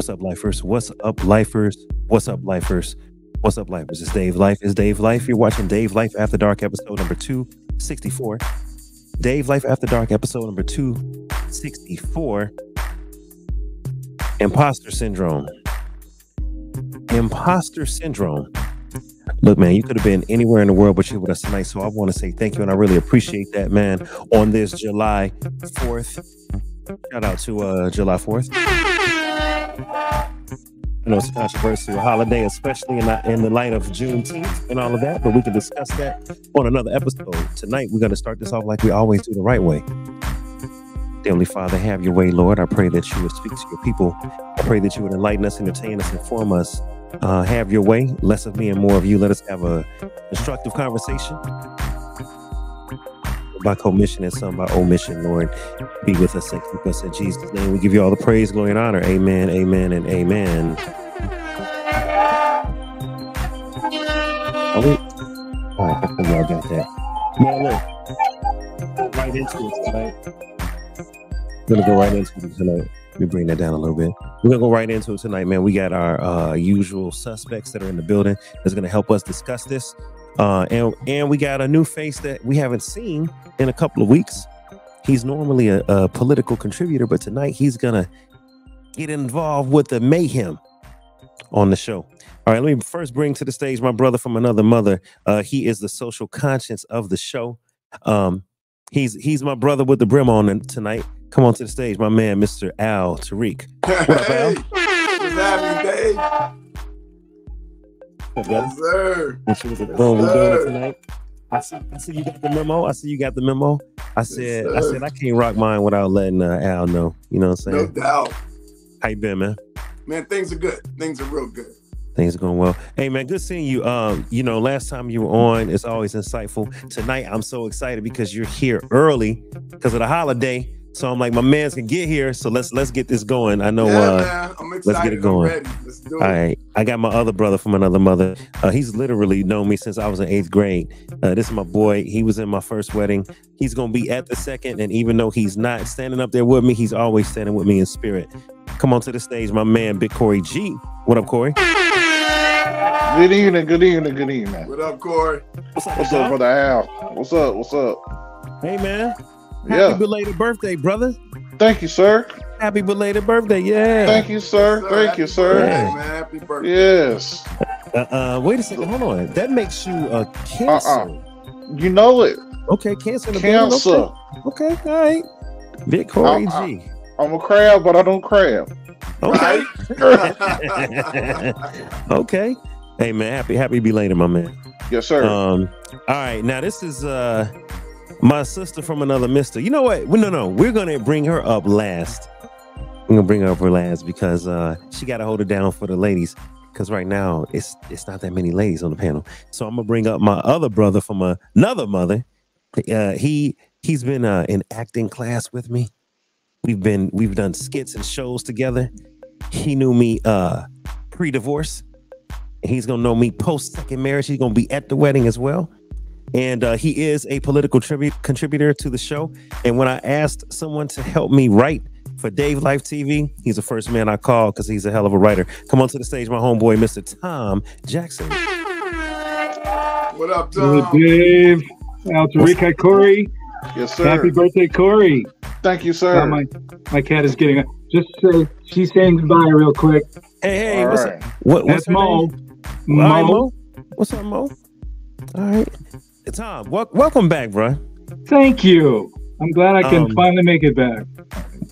What's up, lifers? What's up, lifers? What's up, lifers? What's up, lifers? It's Dave Life. It's Dave Life. You're watching Dave Life After Dark, episode number 264. Dave Life After Dark, episode number 264. Imposter syndrome. Imposter syndrome. Look, man, you could have been anywhere in the world but you with us tonight, so I want to say thank you, and I really appreciate that, man, on this July 4th. Shout out to July 4th. I know it's a controversial holiday, especially in the light of Juneteenth and all of that, but we can discuss that on another episode. Tonight, we're going to start this off like we always do, the right way. Heavenly Father, have your way, Lord. I pray that you would speak to your people. I pray that you would enlighten us, entertain us, inform us. Have your way. Less of me and more of you. Let us have a constructive conversation. By commission and some by omission, Lord. Be with us and keep us in Jesus' name. We give you all the praise, glory, and honor. Amen, amen, and amen. All right, I think y'all got that. Now look, right into it tonight. We're gonna go right into it tonight. Let me bring that down a little bit. We're gonna go right into it tonight, man. We got our usual suspects that are in the building that's gonna help us discuss this. And we got a new face that we haven't seen in a couple of weeks. He's normally a political contributor, but tonight he's gonna get involved with the mayhem on the show. All right, let me first bring to the stage my brother from another mother. He is the social conscience of the show. He's my brother with the brim on tonight. Come on to the stage, my man, Mr. Al Tariq. What up, Al? What's happening, Dave? Yes, sir. We're doing it tonight. I see you got the memo. I said I can't rock mine without letting Al know. You know what I'm saying? No doubt. How you been, man? Man, things are good. Things are real good. Things are going well. Hey, man, good seeing you. You know, last time you were on, it's always insightful. Tonight, I'm so excited because you're here early because of the holiday. So I'm like, my man's can get here. So let's get this going. I know. Man, I'm excited. Let's get it going. I'm ready. Let's do it. All right. I got my other brother from another mother. He's literally known me since I was in 8th grade. This is my boy. He was in my first wedding. He's going to be at the second. And even though he's not standing up there with me, he's always standing with me in spirit. Come on to the stage, my man, Big Corey G. What up, Corey? Good evening. What up, Corey? What's up, brother Al? What's up? Hey, man. Yeah. Happy belated birthday, brother. Thank you, sir. Happy belated birthday, yeah. Thank you, sir. Thank you, sir. Hey, man, happy birthday. Yes. Wait a second, hold on. That makes you a Cancer. You know it. Okay, Cancer. In the Cancer. building. Okay, all right. Big Corey G. I'm a crab, but I don't crab. Okay. Okay. Hey, man, happy belated, my man. Yes, sir. All right, now this is my sister from another mister. You know what? No. We're gonna bring her up last. We're gonna bring her up for last because she gotta hold it down for the ladies. Because right now it's not that many ladies on the panel. So I'm gonna bring up my other brother from another mother. He's been in acting class with me. We've done skits and shows together. He knew me pre-divorce. He's gonna know me post-second marriage. He's gonna be at the wedding as well. And he is a political contributor to the show. And when I asked someone to help me write for DaveLifeTV, he's the first man I called because he's a hell of a writer. Come on to the stage, my homeboy, Mr. Tom Jackson. What up, Tom? Hey, Dave. Al Tariq, hi, Corey. Yes, sir. Happy birthday, Corey. Thank you, sir. My cat is getting just she's saying goodbye real quick. Hey, all what's right. what's That's her Mo. name? All right, Mo. What's up, Mo? All right. Tom, welcome back, bro. Thank you. I'm glad I can finally make it back.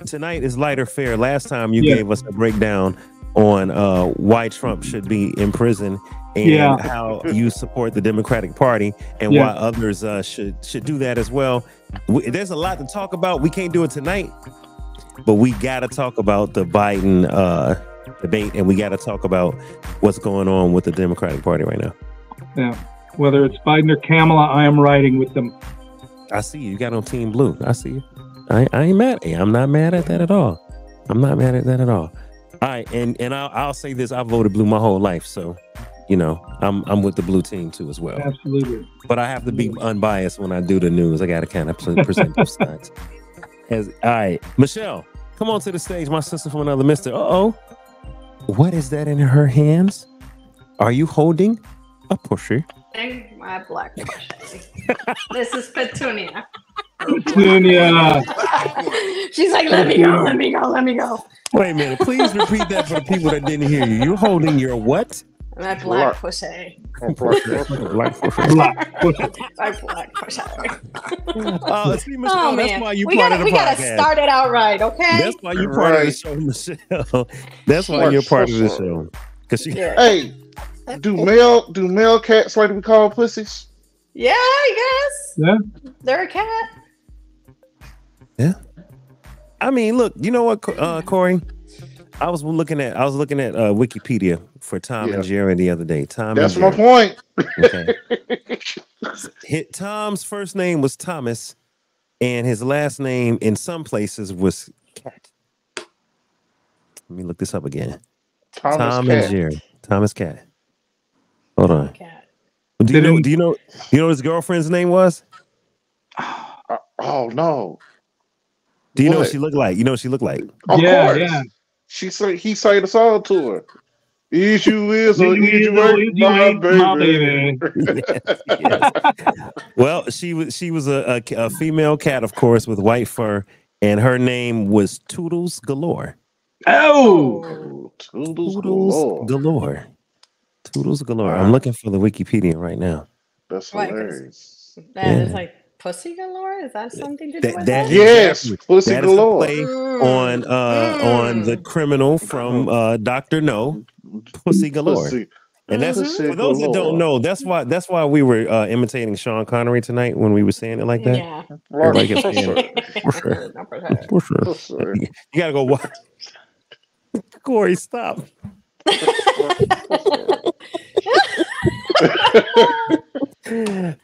Tonight is lighter fare. Last time you gave us a breakdown on why Trump should be in prison and how you support the Democratic Party and why others should do that as well. There's a lot to talk about. We can't do it tonight, but we got to talk about the Biden debate, and we got to talk about what's going on with the Democratic Party right now. Yeah. Whether it's Biden or Kamala, I am riding with them. I see you. You got on Team Blue. I see you. I ain't mad. I'm not mad at that at all. All right, and I'll say this: I voted blue my whole life, so you know I'm with the blue team too as well. Absolutely. But I have to be unbiased when I do the news. I got to kind of present both sides. All right, Michelle, come on to the stage. My sister from another mister. What is that in her hands? Are you holding a pusher? My black pusher. This is Petunia. Petunia. She's like, let me go, let me go, let me go. Wait a minute. Please repeat that for the people that didn't hear you. You're holding your what? My black pussy. Black pusher. My black pussy. See, Michelle, that's why you we part of the we gotta podcast. start it out right, okay? That's why you're part of the show, Michelle. That's why you're part of the show. Cause she, Hey, do male cats like to be called pussies? Yeah, I guess. Yeah. They're a cat. Yeah. I mean, look, you know what, Corey? I was looking at Wikipedia for Tom and Jerry the other day. That's my point. Okay. Tom's first name was Thomas, and his last name in some places was Cat. Let me look this up again. Tom and Jerry. Thomas Cat. Hold on. Cat. Do you know what his girlfriend's name was? Oh no. Do you know what she looked like? You know what she looked like? Of course. Yeah. He sang the song to her. Is you is or is you ain't my baby. Yes. Well, she was a female cat, of course, with white fur, and her name was Toodles Galore. Oh, Toodles Galore. Toodles Galore. I'm looking for the Wikipedia right now. That's hilarious. That is like pussy galore. Is that something to do with that? Yes, pussy that galore. Is a play on the criminal from Dr. No, Pussy Galore. Pussy. And that's for those that don't know. That's why we were imitating Sean Connery tonight when we were saying it like that. Yeah. Like you gotta go watch. Corey, stop.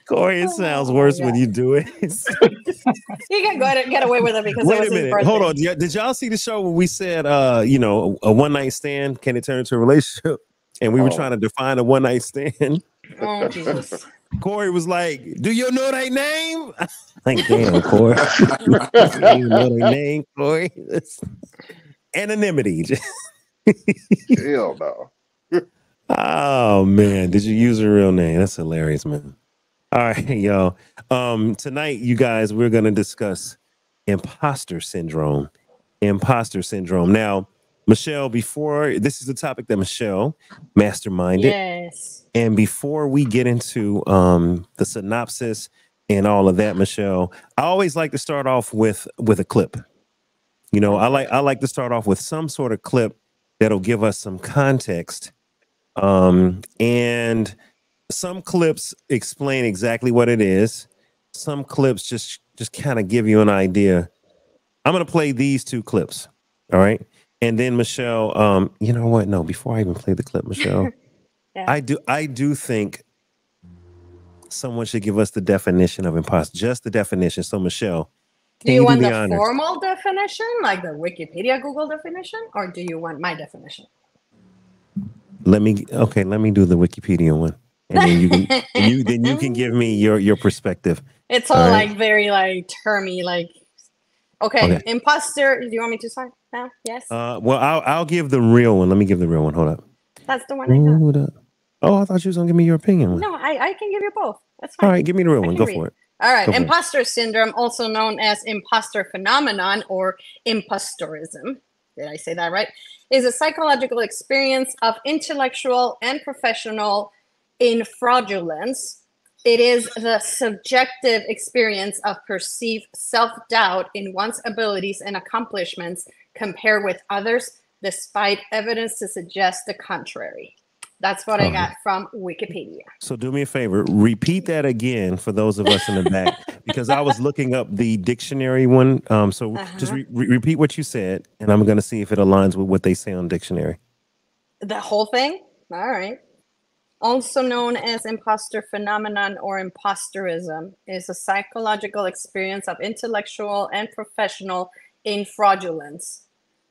Corey, it sounds worse when you do it. You can get away with it because wait it was a minute. his birthday. Hold on. Did y'all see the show where we said, a one night stand can it turn into a relationship? And we were trying to define a one night stand. Oh Jesus! Corey was like, "Do you know their name?" Like, damn, Corey. Do you know their name, Corey? Anonymity. Hell no. Oh man, did you use her real name? That's hilarious, man. All right, y'all. Tonight, you guys, we're gonna discuss imposter syndrome. Imposter syndrome. Now, Michelle, before this is the topic that Michelle masterminded. Yes. And before we get into the synopsis and all of that, Michelle, I always like to start off with a clip. You know, I like to start off with some sort of clip that'll give us some context. And some clips explain exactly what it is. Some clips just kind of give you an idea. I'm going to play these two clips. All right. And then Michelle, you know what? No, before I even play the clip, Michelle, yeah. I do think someone should give us the definition of imposter, just the definition. So Michelle, do you want the formal definition, like the Wikipedia Google definition, or do you want my definition? Let me do the Wikipedia one, and then you can give me your perspective. It's all right. Like very like termy, like okay. Imposter. Do you want me to start now? Yes. Well, I'll give the real one. Let me give the real one. Hold up. That's the one I got. Oh, I thought you was gonna give me your opinion one. No, I can give you both. That's fine. All right, give me the real one. Go for it. All right. Imposter syndrome, also known as imposter phenomenon or impostorism. Did I say that right? Is a psychological experience of intellectual and professional infraudulence. It is the subjective experience of perceived self-doubt in one's abilities and accomplishments compared with others, despite evidence to suggest the contrary. That's what I got from Wikipedia. So do me a favor, repeat that again for those of us in the back, because I was looking up the dictionary one. Just repeat what you said, and I'm going to see if it aligns with what they say on dictionary. The whole thing? All right. Also known as imposter phenomenon or imposterism, is a psychological experience of intellectual and professional infraudulence.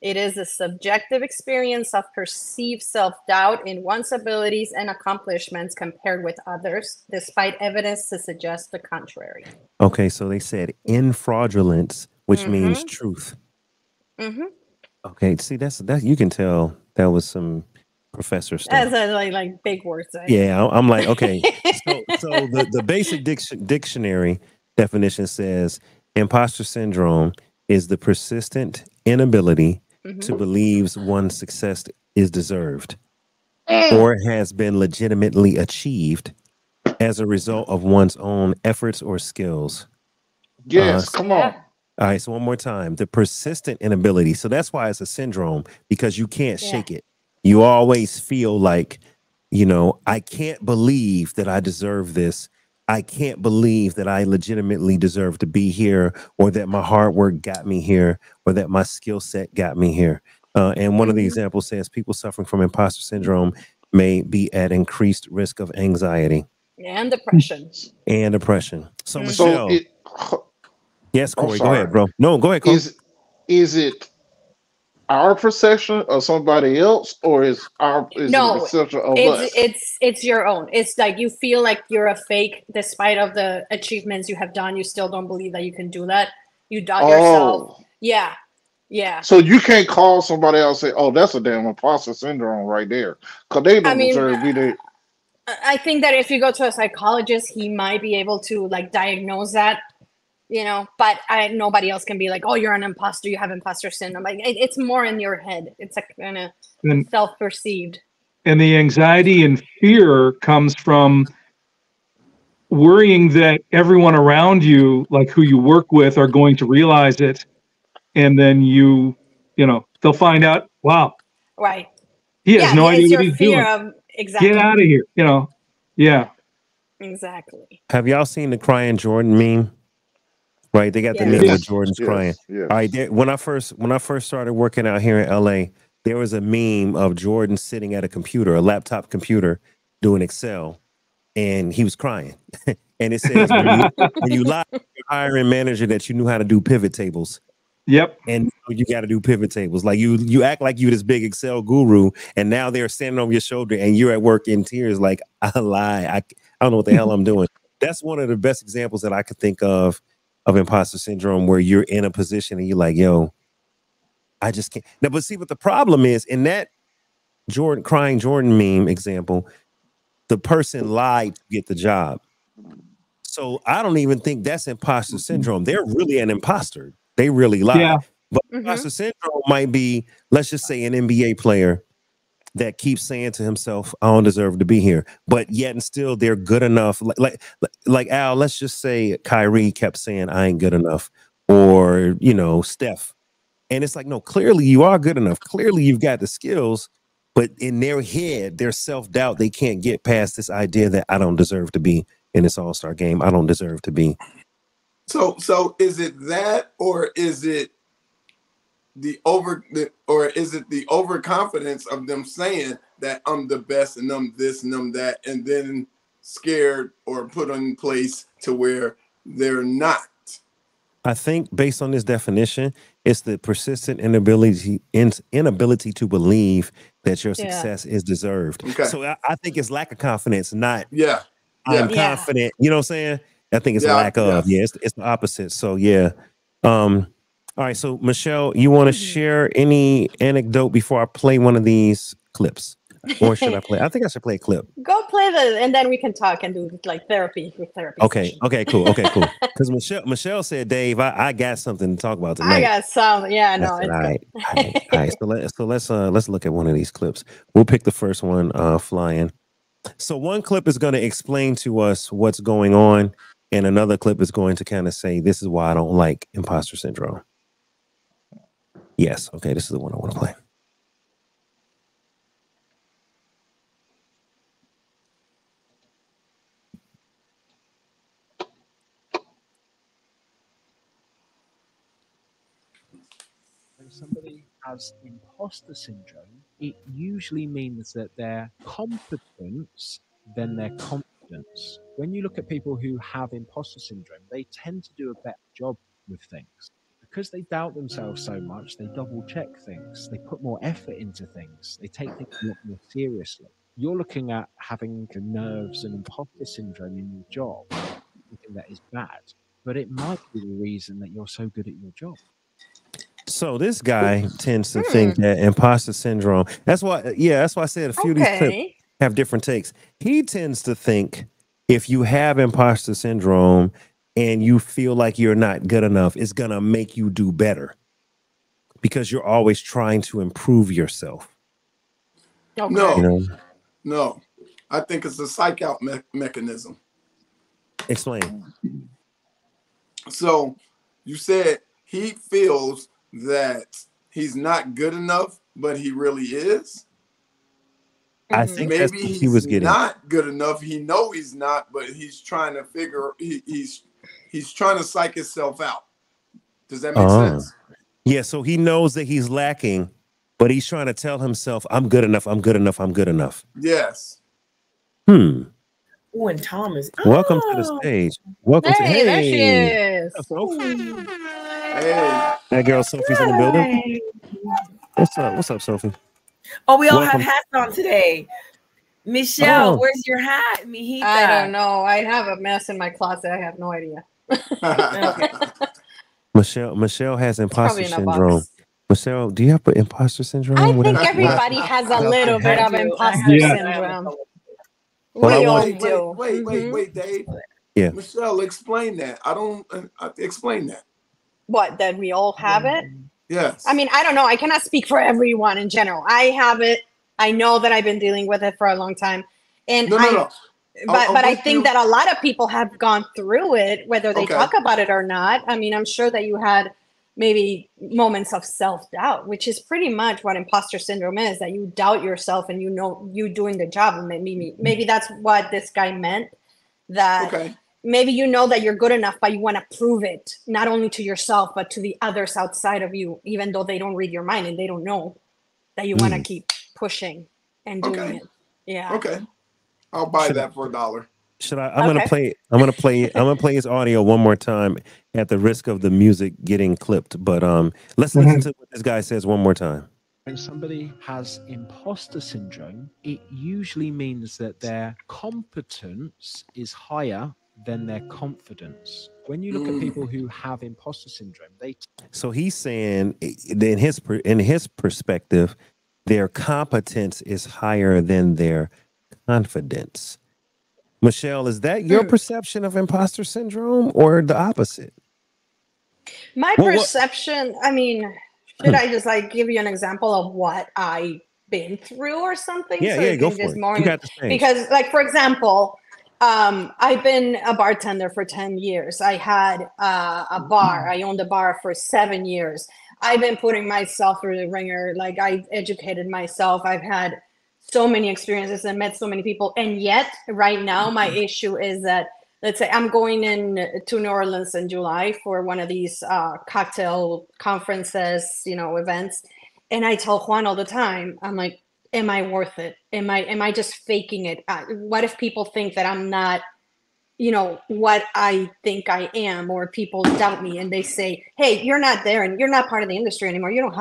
It is a subjective experience of perceived self-doubt in one's abilities and accomplishments compared with others, despite evidence to suggest the contrary. Okay, so they said infraudulence, which means truth. Mm-hmm. Okay, see, that's you can tell That was some professor stuff. That's like big words. Yeah, I'm like, okay. So the basic dictionary definition says imposter syndrome is the persistent inability to believe one's success is deserved or has been legitimately achieved as a result of one's own efforts or skills. Yes, come on. All right, so one more time. The persistent inability. So that's why it's a syndrome, because you can't shake it. You always feel like, I can't believe that I deserve this. I can't believe that I legitimately deserve to be here, or that my hard work got me here, or that my skill set got me here. And one of the examples says people suffering from imposter syndrome may be at increased risk of anxiety. And depression. So, Michelle. Yes, Corey, go ahead, bro. No, go ahead, Corey. Is it our perception of somebody else, or is it the perception of us? It's your own. It's like you feel like you're a fake despite of the achievements you have done. You still don't believe that you can do that. You doubt yourself. Yeah. Yeah. So you can't call somebody else and say, "Oh, that's a damn imposter syndrome right there," because they don't deserve to be there. I think that if you go to a psychologist, he might be able to diagnose that. But nobody else can be like, "Oh, you're an imposter. You have imposter syndrome." Like it's more in your head. It's kind of self-perceived. And the anxiety and fear comes from worrying that everyone around you, like who you work with, are going to realize it, and then they'll find out. Wow, right? He has no idea what he's doing. Exactly. Get out of here. Yeah. Exactly. Have y'all seen the crying Jordan meme? Right, they got the meme with Jordan's crying. Yes. All right, when I first started working out here in LA, there was a meme of Jordan sitting at a laptop computer, doing Excel, and he was crying. And it says when you lie to your hiring manager that you knew how to do pivot tables. Yep. And you got to do pivot tables. Like you act like you this big Excel guru, and now they're standing over your shoulder, and you're at work in tears. Like, I lie. I don't know what the hell I'm doing. That's one of the best examples that I could think of imposter syndrome, where you're in a position and you're like, yo, I just can't. Now, but see what the problem is in that crying Jordan meme example, the person lied to get the job. So I don't even think that's imposter syndrome. They're really an imposter. They really lie. Yeah. But imposter syndrome might be, let's just say, an NBA player that keeps saying to himself, I don't deserve to be here. But yet and still they're good enough. Like Al, let's just say Kyrie kept saying, I ain't good enough. Or, Steph. And it's like, no, clearly you are good enough. Clearly you've got the skills. But in their head, their self-doubt, they can't get past this idea that I don't deserve to be in this all-star game. I don't deserve to be. So is it that, or is it the overconfidence of them saying that I'm the best and I'm this and I'm that, and then scared or put in place to where they're not? I think based on this definition, it's the persistent inability to believe that your success is deserved. Okay. So I think it's lack of confidence, not I'm confident. You know what I'm saying? I think it's a lack of. Yeah, it's the opposite. So yeah. All right. So Michelle, you want to share any anecdote before I play one of these clips? Or should I play? I think I should play a clip. Go play and then we can talk and do therapy with therapy. Okay. Session. Okay. Cool. Because Michelle said, Dave, I got something to talk about tonight. I got some. Yeah. No. All right. So let's look at one of these clips. We'll pick the first one. Flying. So one clip is going to explain to us what's going on, and another clip is going to kind of say, this is why I don't like imposter syndrome. Yes. Okay. This is the one I want to play. When somebody has imposter syndrome, it usually means that their competence than their confidence. When you look at people who have imposter syndrome, they tend to do a better job with things. Because they doubt themselves so much, they double check things, they put more effort into things, they take things a lot more seriously. You're looking at having nerves and imposter syndrome in your job, thinking that is bad, but it might be the reason that you're so good at your job. So this guy tends to think that imposter syndrome. That's why I said a few of these clips have different takes. He tends to think if you have imposter syndrome and you feel like you're not good enough, it's gonna make you do better because you're always trying to improve yourself. Okay. No, You know? no. I think it's a psych out mechanism. Explain. So you said he feels that he's not good enough, but he really is. I think that's Maybe what he's he was getting. not good enough. He know he's not, but he's trying to figure. He's trying to psych himself out. Does that make sense? Yeah. So he knows that he's lacking, but he's trying to tell himself, "I'm good enough. I'm good enough. I'm good enough." Yes. Oh, and Thomas. Welcome to the stage. Welcome to There she is. Hey. That girl Sophie's in the building. What's up? What's up, Sophie? Oh, we all Welcome. have hats on today. Michelle, where's your hat? Mijita. I don't know. I have a mess in my closet. I have no idea. Michelle has imposter syndrome. Michelle, do you have imposter syndrome? I think everybody has a little bit of imposter syndrome. Well, We all do. Wait, Dave. Yeah. Michelle, explain that. I don't explain that. What, that we all have it? Yes. I mean, I don't know. I cannot speak for everyone in general. I have it. I know that I've been dealing with it for a long time. And No. But I think that a lot of people have gone through it, whether they talk about it or not. I mean, I'm sure that you had maybe moments of self-doubt, which is pretty much what imposter syndrome is, that you doubt yourself and you know you doing the job. And maybe that's what this guy meant, that maybe you know that you're good enough, but you want to prove it, not only to yourself, but to the others outside of you, even though they don't read your mind and they don't know that you want to keep pushing and doing it. Yeah. Okay. I'll buy that for $1. Should I? I'm gonna play his audio one more time at the risk of the music getting clipped. But let's listen to what this guy says one more time. When somebody has imposter syndrome, it usually means that their competence is higher than their confidence. When you look at people who have imposter syndrome, So he's saying, in his perspective, their competence is higher than their confidence. Michelle, is that your perception of imposter syndrome or the opposite? My perception, I mean, should I just like give you an example of what I've been through or something? Yeah, go for it. You got the stage. Because, like, for example, I've been a bartender for 10 years. I had a bar. I owned a bar for 7 years. I've been putting myself through the ringer. Like, I've educated myself. I've had so many experiences and met so many people. And yet right now, my issue is that, let's say I'm going in to New Orleans in July for one of these cocktail conferences, events. And I tell Juan all the time, I'm like, am I worth it? Am I just faking it? What if people think that I'm not, what I think I am, or people doubt me and they say, hey, you're not there and you're not part of the industry anymore. You don't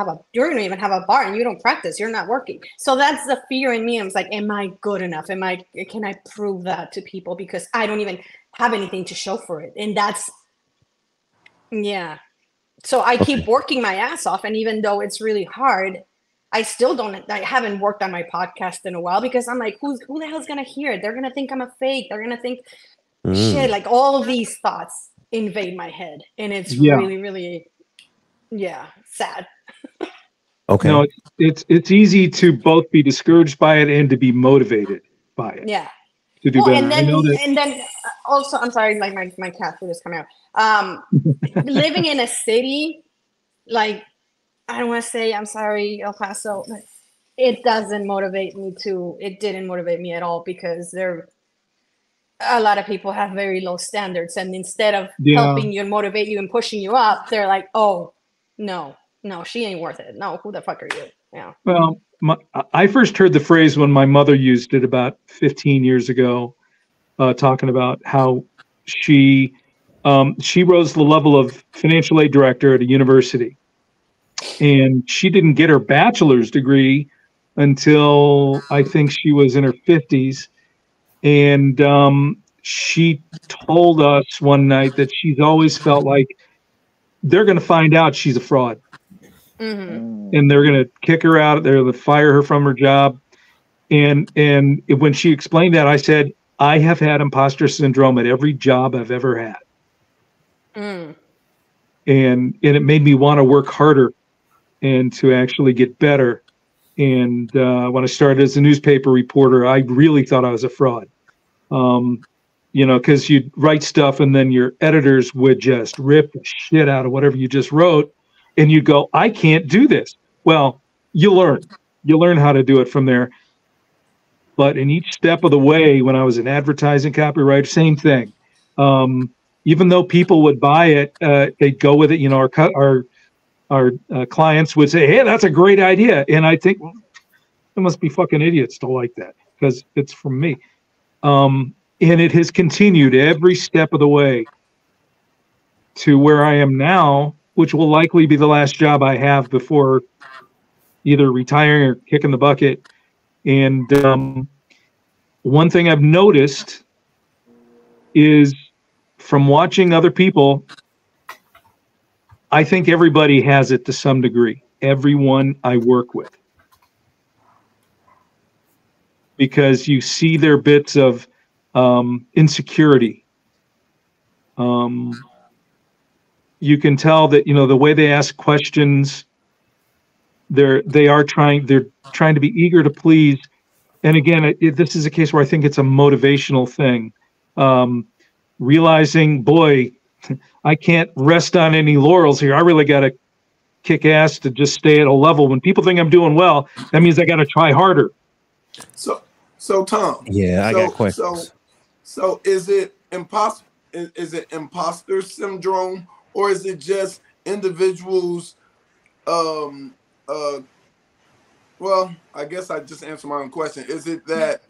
even have a bar and you don't practice. You're not working. So that's the fear in me. I was like, am I good enough? Can I prove that to people? Because I don't even have anything to show for it. And that's, yeah. So I keep working my ass off. And even though it's really hard, I haven't worked on my podcast in a while because I'm like, who the hell's going to hear it? They're going to think I'm a fake. They're going to think shit, like all of these thoughts invade my head. And it's really, really, sad. Okay. No, it's easy to both be discouraged by it and to be motivated by it. Yeah. To do better. And then also, I'm sorry, like my cat food is coming out. Living in a city, like, I don't want to say, I'm sorry, El Paso, but it didn't motivate me at all, because a lot of people have very low standards, and instead of helping you and motivate you and pushing you up, they're like, oh, no, she ain't worth it. No, who the fuck are you? Yeah. Well, I first heard the phrase when my mother used it about 15 years ago, talking about how she rose to the level of financial aid director at a university, and she didn't get her bachelor's degree until I think she was in her 50s. And she told us one night that she's always felt like they're going to find out she's a fraud. and they're going to kick her out. They're going to fire her from her job. And when she explained that, I said, I have had imposter syndrome at every job I've ever had. And it made me want to work harder and to actually get better. And when I started as a newspaper reporter, I really thought I was a fraud. You know, because you'd write stuff and then your editors would just rip the shit out of whatever you just wrote. And you'd go, I can't do this. Well, you learn how to do it from there. But in each step of the way, when I was an advertising copywriter, same thing. Even though people would buy it, they'd go with it. You know, our clients would say, hey, that's a great idea. And I think, well, there must be fucking idiots to like that because it's from me. And it has continued every step of the way to where I am now, which will likely be the last job I have before either retiring or kicking the bucket. And one thing I've noticed is from watching other people, I think everybody has it to some degree. Everyone I work with. Because you see their bits of insecurity. You can tell that, you know, the way they ask questions, they're trying to be eager to please. And again, this is a case where I think it's a motivational thing. Realizing, boy, I can't rest on any laurels here. I really got to kick ass to just stay at a level. When people think I'm doing well, that means I got to try harder. So Tom. Yeah, I got questions. So is it imposter syndrome, or is it just individuals? Well, I guess I just answered my own question. Is it that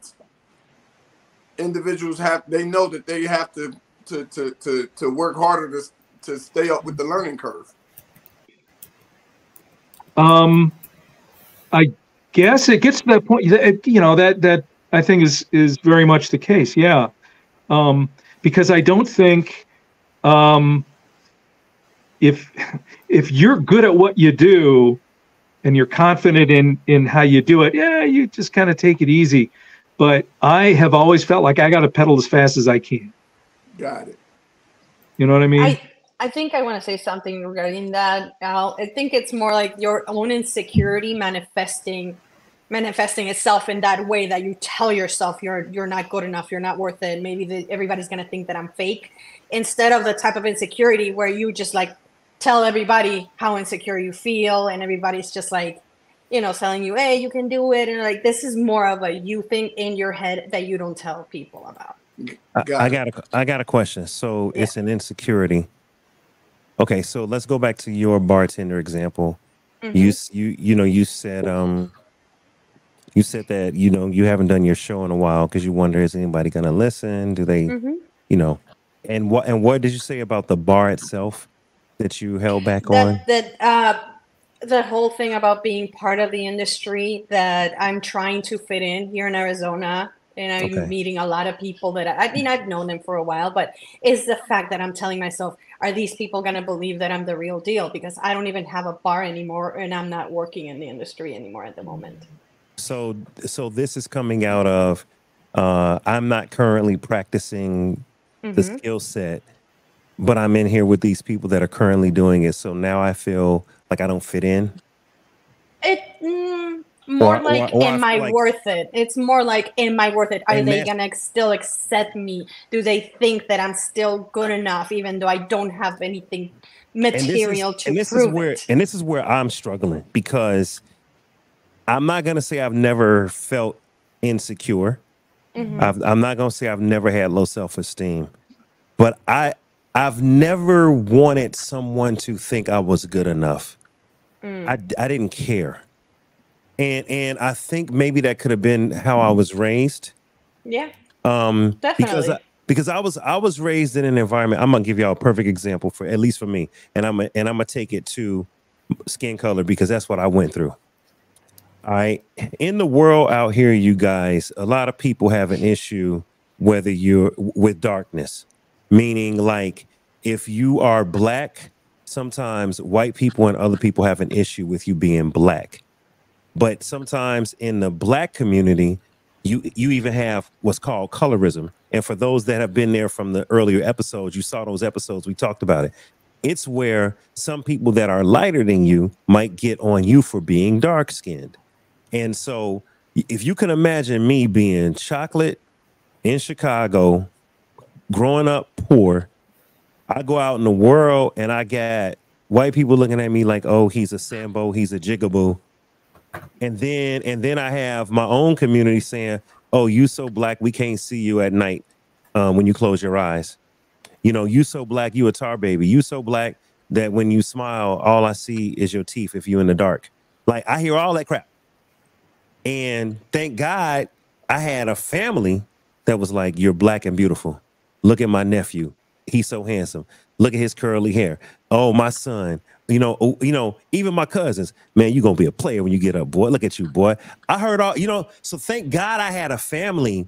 individuals they know that they have to work harder to stay up with the learning curve? I guess it gets to that point. You know, that I think is very much the case. Yeah, because I don't think if you're good at what you do and you're confident in how you do it, yeah, you just kind of take it easy. But I have always felt like I got to pedal as fast as I can. Got it. You know what I mean? I think I want to say something regarding that, Al. I think it's more like your own insecurity manifesting itself in that way that you tell yourself you're not good enough, you're not worth it. Maybe everybody's going to think that I'm fake, instead of the type of insecurity where you just like tell everybody how insecure you feel, and everybody's just like, you know, telling you, hey, you can do it. And like, this is more of a you think in your head that you don't tell people about. I got a question. So yeah. It's an insecurity. Okay, so let's go back to your bartender example. Mm-hmm. You said that, you know, you haven't done your show in a while because you wonder, is anybody gonna listen? Do they, you know, and what did you say about the bar itself that you held back on? The whole thing about being part of the industry, that I'm trying to fit in here in Arizona, and I'm meeting a lot of people that I've known them for a while, but is the fact that I'm telling myself, are these people going to believe that I'm the real deal? Because I don't even have a bar anymore, and I'm not working in the industry anymore at the moment. So this is coming out of, I'm not currently practicing the skill set, but I'm in here with these people that are currently doing it. So now I feel like I don't fit in. More like, am I worth it? It's more like, am I worth it? Are they gonna still accept me? Do they think that I'm still good enough, even though I don't have anything material to prove it? And this is where I'm struggling, because I'm not gonna say I've never felt insecure. I'm not gonna say I've never had low self-esteem, but I've never wanted someone to think I was good enough. I didn't care. And I think maybe that could have been how I was raised. Yeah. Definitely. Because I was raised in an environment. I'm gonna give y'all a perfect example, for at least for me, and I'm gonna take it to skin color, because that's what I went through. All right. In the world out here, you guys, a lot of people have an issue with darkness, meaning like if you are black, sometimes white people and other people have an issue with you being black. But sometimes in the black community, you even have what's called colorism. And for those that have been there from the earlier episodes, you saw those episodes, we talked about it. It's where some people that are lighter than you might get on you for being dark skinned. And so if you can imagine me being chocolate in Chicago, growing up poor, I go out in the world and I got white people looking at me like, oh, he's a Sambo, he's a jigaboo. And then I have my own community saying, oh, you so black, we can't see you at night when you close your eyes. You know, you so black, you a tar baby. You so black that when you smile, all I see is your teeth if you in the dark. Like, I hear all that crap. And thank God I had a family that was like, you're black and beautiful. Look at my nephew. He's so handsome. Look at his curly hair. Oh, my son. You know, even my cousins, man, you're going to be a player when you get up, boy. Look at you, boy. I heard all, so thank God I had a family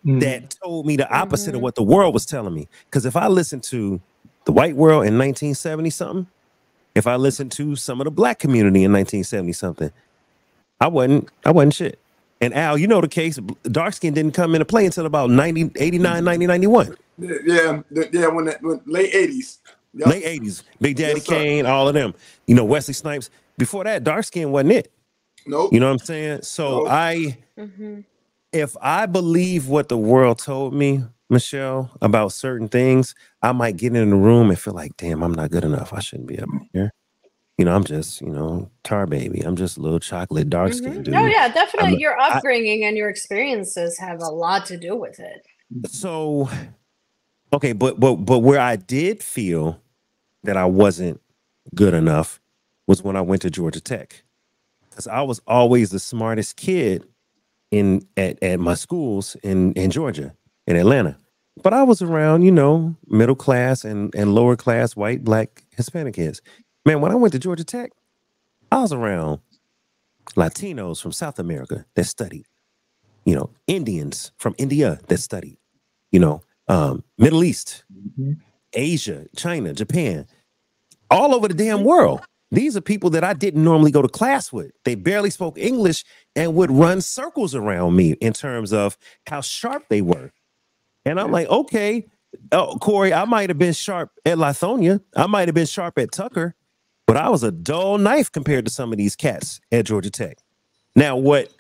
that told me the opposite of what the world was telling me. Because if I listened to the white world in 1970 something, if I listened to some of the black community in 1970 something, I wasn't shit. And Al, you know the case, dark skin didn't come into play until about 89, 90, 91. Yeah, when late 80s. Yep. Late 80s, Big Daddy Kane, all of them. You know, Wesley Snipes. Before that, dark skin wasn't it. Nope. You know what I'm saying? So if I believe what the world told me, Michelle, about certain things, I might get in the room and feel like, damn, I'm not good enough. I shouldn't be up here. You know, I'm just, tar baby. I'm just a little chocolate dark skin dude. No, yeah, definitely. Your upbringing and your experiences have a lot to do with it. So, okay, but where I did feel that I wasn't good enough was when I went to Georgia Tech, because I was always the smartest kid at my schools in Georgia, in Atlanta. But I was around, middle class and lower class, white, black, Hispanic kids. Man, when I went to Georgia Tech, I was around Latinos from South America that studied, Indians from India that studied, Middle East, Asia, China, Japan, all over the damn world. These are people that I didn't normally go to class with. They barely spoke English and would run circles around me in terms of how sharp they were. And I'm like, okay, Corey, I might have been sharp at Lithonia. I might have been sharp at Tucker, but I was a dull knife compared to some of these cats at Georgia Tech. Now, what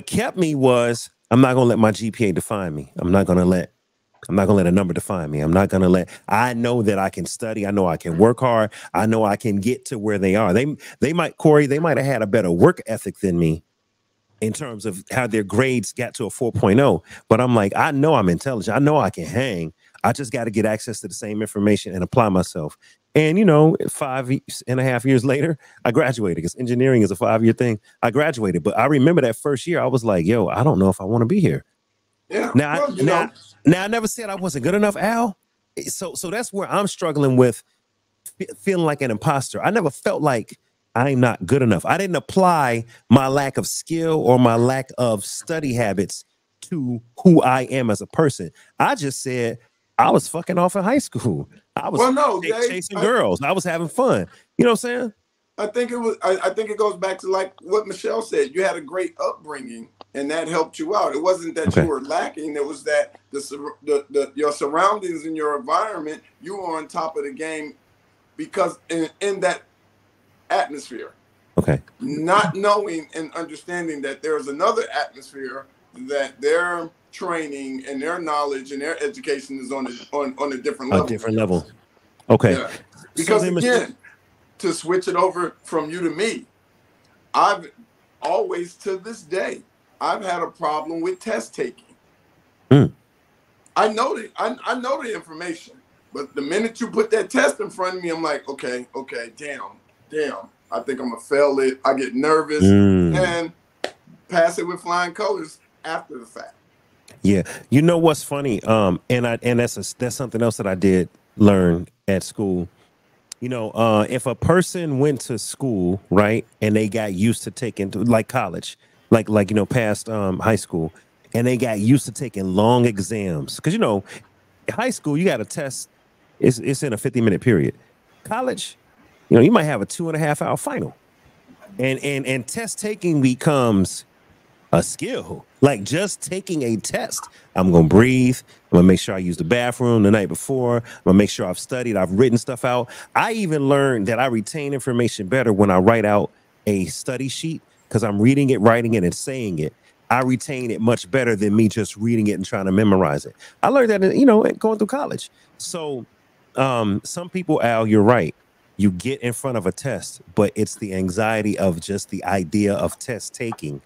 kept me was, I'm not going to let my GPA define me. I'm not going to let a number define me. I know that I can study. I know I can work hard. I know I can get to where they are. They might, Corey, they might have had a better work ethic than me in terms of how their grades got to a 4.0. But I'm like, I know I'm intelligent. I know I can hang. I just got to get access to the same information and apply myself. And, 5.5 years later, I graduated, because engineering is a 5-year thing. I graduated. But I remember that first year, I was like, yo, I don't know if I want to be here. Yeah. Now, I never said I wasn't good enough, Al. So that's where I'm struggling with feeling like an imposter. I never felt like I'm not good enough. I didn't apply my lack of skill or my lack of study habits to who I am as a person. I just said I was fucking off in high school. I was chasing girls. I was having fun. You know what I'm saying? I think it goes back to like what Michelle said. You had a great upbringing, and that helped you out. It wasn't that you were lacking. It was that your surroundings and your environment, you were on top of the game, because in that atmosphere. Okay. Not knowing and understanding that there's another atmosphere, that their training and their knowledge and their education is on a different level. A different level. Okay. Yeah. Because again, to switch it over from you to me, I've always, to this day, I've had a problem with test taking. I know the information, but the minute you put that test in front of me, I'm like, okay, damn. I think I'm gonna fail it. I get nervous and pass it with flying colors after the fact. Yeah, you know what's funny? And that's something else that I did learn at school. If a person went to school, right, and they got used to taking, like college, like past high school, and they got used to taking long exams, because high school you got a test, it's in a 50-minute period. college, you might have a 2.5-hour final, and test taking becomes a skill. Like just taking a test. I'm gonna breathe. I'm gonna make sure I use the bathroom the night before. I'm gonna make sure I've studied. I've written stuff out. I even learned that I retain information better when I write out a study sheet because I'm reading it, writing it, and saying it. I retain it much better than me just reading it and trying to memorize it. I learned that, going through college. So, some people, Al, you're right. You get in front of a test, but it's the anxiety of just the idea of test taking.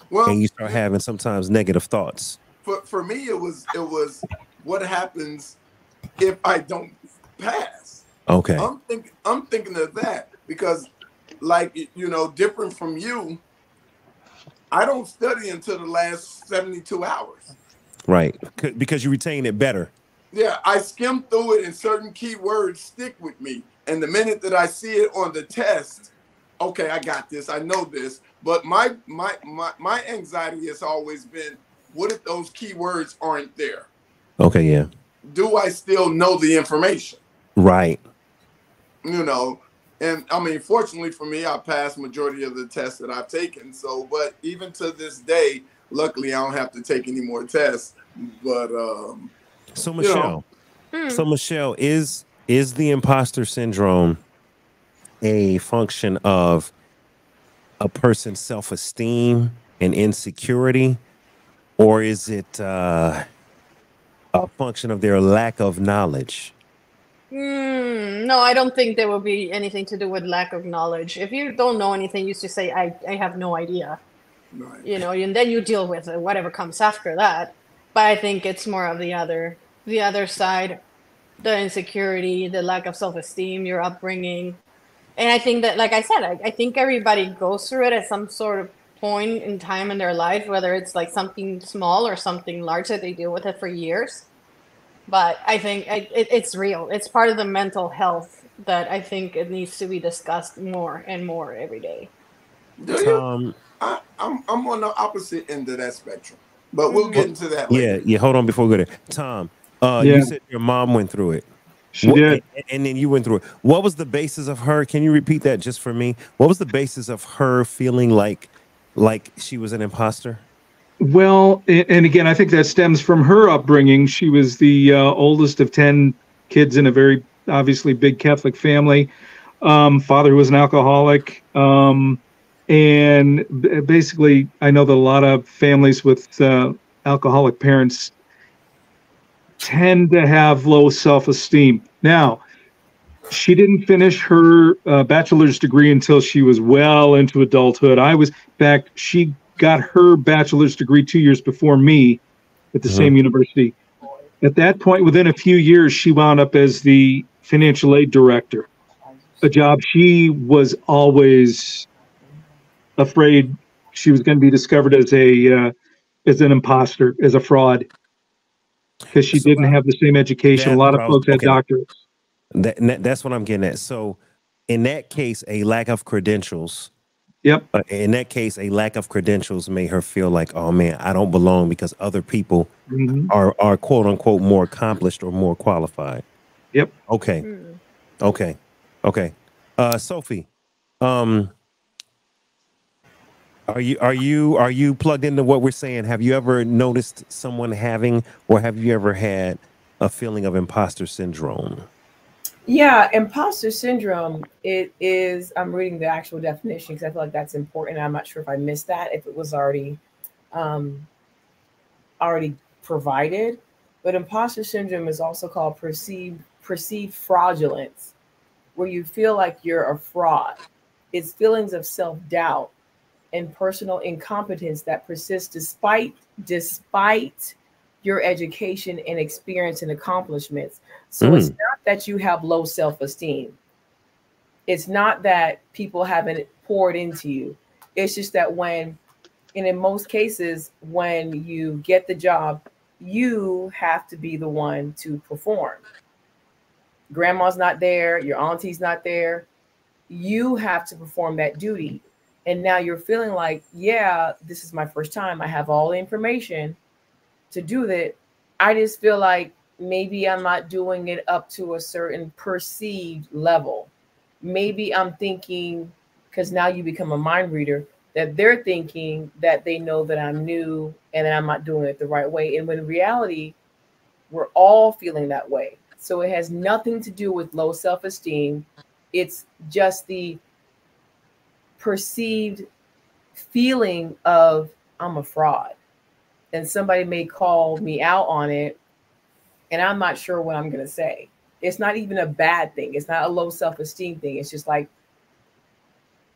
Well, and you start having sometimes negative thoughts. For me, it was what happens if I don't pass. Okay. I'm thinking of that because, like, different from you, I don't study until the last 72 hours. Right, because you retain it better. Yeah, I skim through it and certain keywords stick with me. And the minute that I see it on the test, okay, I got this, I know this. But my anxiety has always been, what if those keywords aren't there? Okay, yeah. Do I still know the information? Right. And I mean, fortunately for me, I passed majority of the tests that I've taken. So, but even to this day, luckily, I don't have to take any more tests. But so Michelle, is the imposter syndrome a function of a person's self-esteem and insecurity, or is it a function of their lack of knowledge? No, I don't think there will be anything to do with lack of knowledge. If you don't know anything, you just say, I have no idea. Right. And then you deal with whatever comes after that. But I think it's more of the other side, the insecurity, the lack of self-esteem, your upbringing. And I think that, like I said, I think everybody goes through it at some sort of point in time in their life, whether it's like something small or something large that they deal with it for years. But I think it's real. It's part of the mental health that I think it needs to be discussed more and more every day. Do you? I'm on the opposite end of that spectrum, but we'll get into that later. Yeah. Hold on before we go there. Tom, you said your mom went through it. She did. And then you went through it. What was the basis of her? Can you repeat that just for me? What was the basis of her feeling like she was an imposter? Well, and again, I think that stems from her upbringing. She was the oldest of 10 kids in a very obviously big Catholic family. Father was an alcoholic. And basically, I know that a lot of families with alcoholic parents tend to have low self-esteem. Now, she didn't finish her bachelor's degree until she was well into adulthood. In fact, she got her bachelor's degree 2 years before me at the same university. At that point, within a few years, she wound up as the financial aid director, a job she was always afraid she was going to be discovered as an imposter, as a fraud, because she didn't have the same education. A lot of folks had doctorates. That's what I'm getting at. So in that case, a lack of credentials. Yep. In that case, a lack of credentials made her feel like, oh man, I don't belong because other people are quote unquote more accomplished or more qualified. Yep. Okay. Okay. Sophie, are you plugged into what we're saying? Have you ever noticed someone having, or have you ever had a feeling of imposter syndrome? Yeah, imposter syndrome, it is, I'm reading the actual definition because I feel like that's important. I'm not sure if I missed that, if it was already provided. But imposter syndrome is also called perceived fraudulence, where you feel like you're a fraud. It's feelings of self-doubt and personal incompetence that persist despite your education and experience and accomplishments. So it's not that you have low self-esteem. It's not that people haven't poured into you. It's just that in most cases, when you get the job, you have to be the one to perform. Grandma's not there, your auntie's not there. You have to perform that duty. And now you're feeling like, yeah, this is my first time. I have all the information to do that. I just feel like, maybe I'm not doing it up to a certain perceived level. Maybe I'm thinking, because now you become a mind reader, that they're thinking that they know that I'm new and that I'm not doing it the right way. And when in reality, we're all feeling that way. So it has nothing to do with low self-esteem. It's just the perceived feeling of I'm a fraud. And somebody may call me out on it, and I'm not sure what I'm going to say. It's not even a bad thing. It's not a low self-esteem thing. It's just like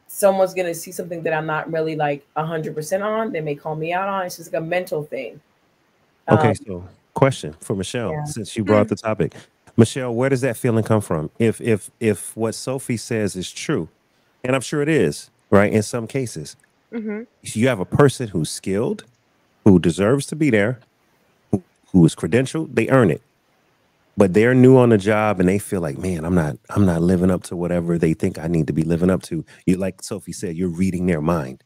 someone's going to see something that I'm not really like 100% on. They may call me out on. It's just like a mental thing. Okay, so question for Michelle, Yeah. since you brought the topic. Michelle, where does that feeling come from? If what Sophie says is true, and I'm sure it is, right? In some cases, if you have a person who's skilled, who deserves to be there, who is credentialed, they earn it. But they're new on the job and they feel like, man, I'm not living up to whatever they think I need to be living up to. You, like Sophie said, you're reading their mind.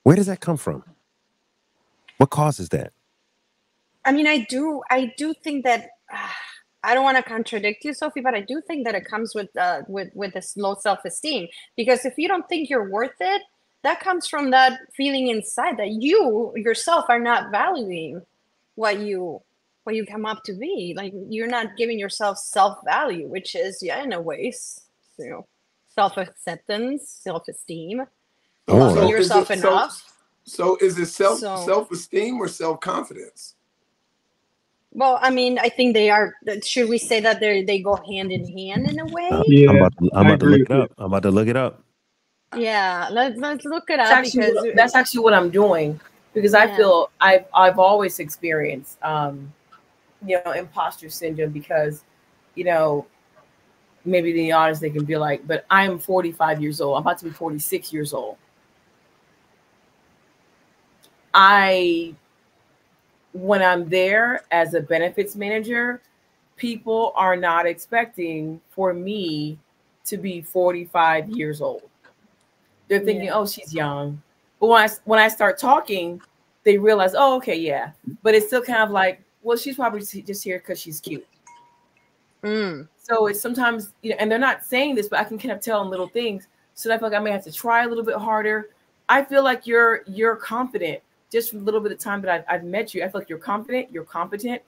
Where does that come from? What causes that? I mean, I do think that I don't want to contradict you, Sophie, but I do think that it comes with this low self-esteem. Because if you don't think you're worth it, that comes from that feeling inside that you yourself are not valuing what you come up to be. Like, you're not giving yourself self-value, which is, yeah, in a way, self-acceptance, self-esteem, loving yourself enough. So is it self-esteem or self-confidence? Well, I mean, I think they are. Should we say that they go hand in hand in a way? I'm about to look it up. I'm about to look it up. Yeah, let's look it up. That's actually what I'm doing, because I feel I've always experienced imposter syndrome, because maybe the audience, they can be like, but I'm 45 years old. I'm about to be 46 years old. When I'm there as a benefits manager, people are not expecting for me to be 45 years old. They're thinking, oh, she's young. But when I start talking, they realize, oh, okay, yeah. But it's still kind of like, well, she's probably just here because she's cute. So it's sometimes, and they're not saying this, but I can kind of tell in little things. So I feel like I may have to try a little bit harder. I feel like you're confident. Just from a little bit of time that I've met you, I feel like you're confident, you're competent.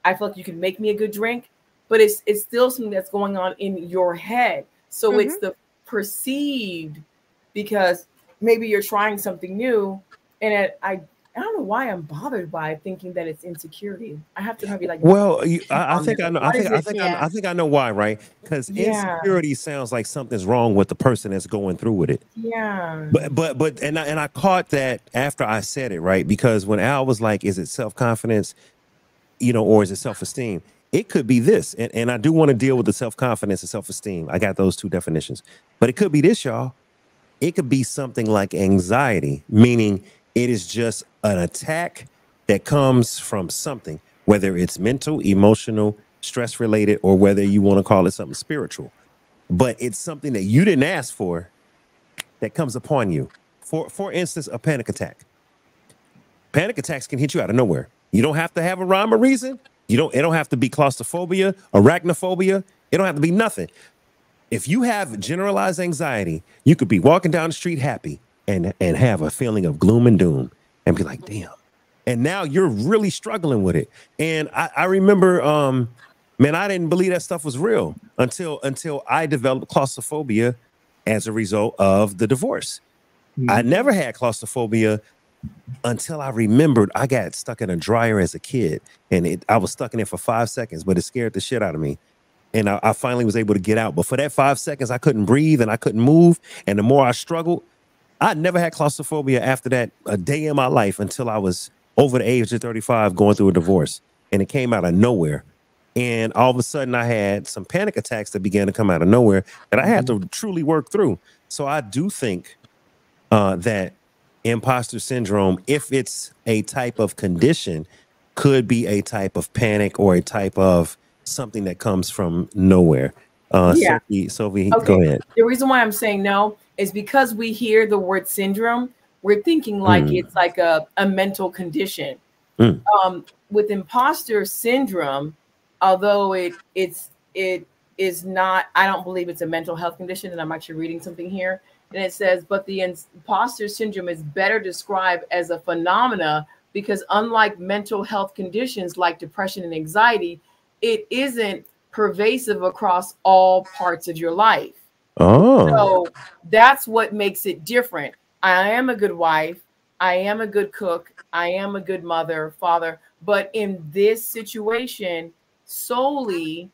I feel like you can make me a good drink, but it's still something that's going on in your head. So it's the perceived, because maybe you're trying something new, and I don't know why I'm bothered by thinking that it's insecurity. I have to maybe like. Well, I think I know. I think I know why, right? Because insecurity sounds like something's wrong with the person that's going through with it. Yeah. But I caught that after I said it, right? Because when Al was like, "Is it self-confidence, or is it self-esteem?" It could be this, and I do want to deal with the self-confidence and self-esteem. I got those two definitions, but it could be this, y'all. It could be something like anxiety, meaning it is just an attack that comes from something, whether it's mental, emotional, stress related, or whether you want to call it something spiritual. But it's something that you didn't ask for that comes upon you. For instance, a panic attack. Panic attacks can hit you out of nowhere. You don't have to have a rhyme or reason. It don't have to be claustrophobia, arachnophobia. It don't have to be nothing. If you have generalized anxiety, you could be walking down the street happy and have a feeling of gloom and doom and be like, damn. And now you're really struggling with it. And I remember, man, I didn't believe that stuff was real until I developed claustrophobia as a result of the divorce. I never had claustrophobia until I remembered I got stuck in a dryer as a kid, and I was stuck in it for 5 seconds, but it scared the shit out of me. And I finally was able to get out. But for that 5 seconds, I couldn't breathe and I couldn't move. And the more I struggled, I never had claustrophobia after that a day in my life until I was over the age of 35 going through a divorce. And it came out of nowhere. And all of a sudden I had some panic attacks that began to come out of nowhere that I had to truly work through. So I do think that imposter syndrome, if it's a type of condition, could be a type of panic or a type of something that comes from nowhere. Sophie, okay. Go ahead. The reason why I'm saying no is because we hear the word syndrome, we're thinking like it's like a mental condition. With imposter syndrome, although it is not, I don't believe it's a mental health condition, and I'm actually reading something here, and it says, but the imposter syndrome is better described as a phenomena because unlike mental health conditions like depression and anxiety, it isn't pervasive across all parts of your life. Oh. So that's what makes it different. I am a good wife. I am a good cook. I am a good mother, father. But in this situation, solely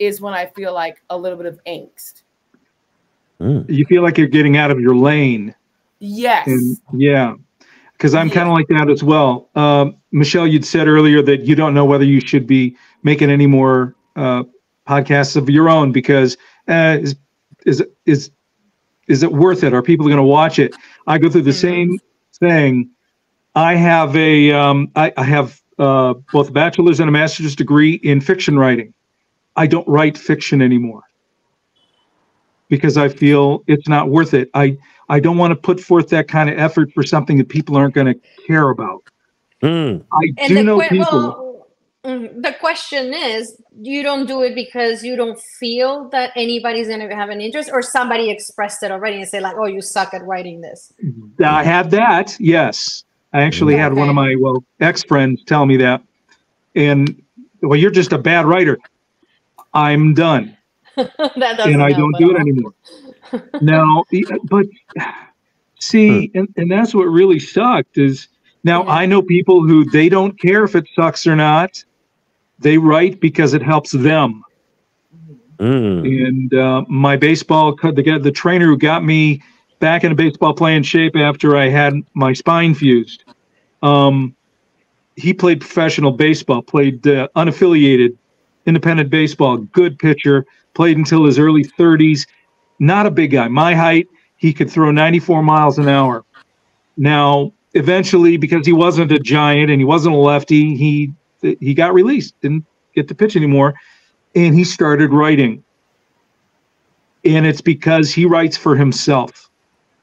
is when I feel like a little bit of angst. You feel like you're getting out of your lane. Yes. And yeah, because I'm kind of like that as well. Michelle, you'd said earlier that you don't know whether you should be making any more podcasts of your own because is it worth it? Are people going to watch it? I go through the same thing. I have I have both a bachelor's and a master's degree in fiction writing. I don't write fiction anymore because I feel it's not worth it. I don't want to put forth that kind of effort for something that people aren't going to care about. I do know people. The question is, you don't do it because you don't feel that anybody's going to have an interest, or somebody expressed it already and say like, oh, you suck at writing this. I had that. Yes. I actually had one of my ex-friends tell me that. And well, you're just a bad writer. I'm done. And I don't do it anymore. Now, but see, and that's what really sucked is now I know people who they don't care if it sucks or not. They write because it helps them. And my baseball, the trainer who got me back in a baseball playing shape after I had my spine fused, he played professional baseball, played unaffiliated, independent baseball, good pitcher, played until his early 30s. Not a big guy. My height, he could throw 94 miles an hour. Now, eventually, because he wasn't a giant and he wasn't a lefty, he got released, didn't get to pitch anymore, and he started writing. And it's because he writes for himself.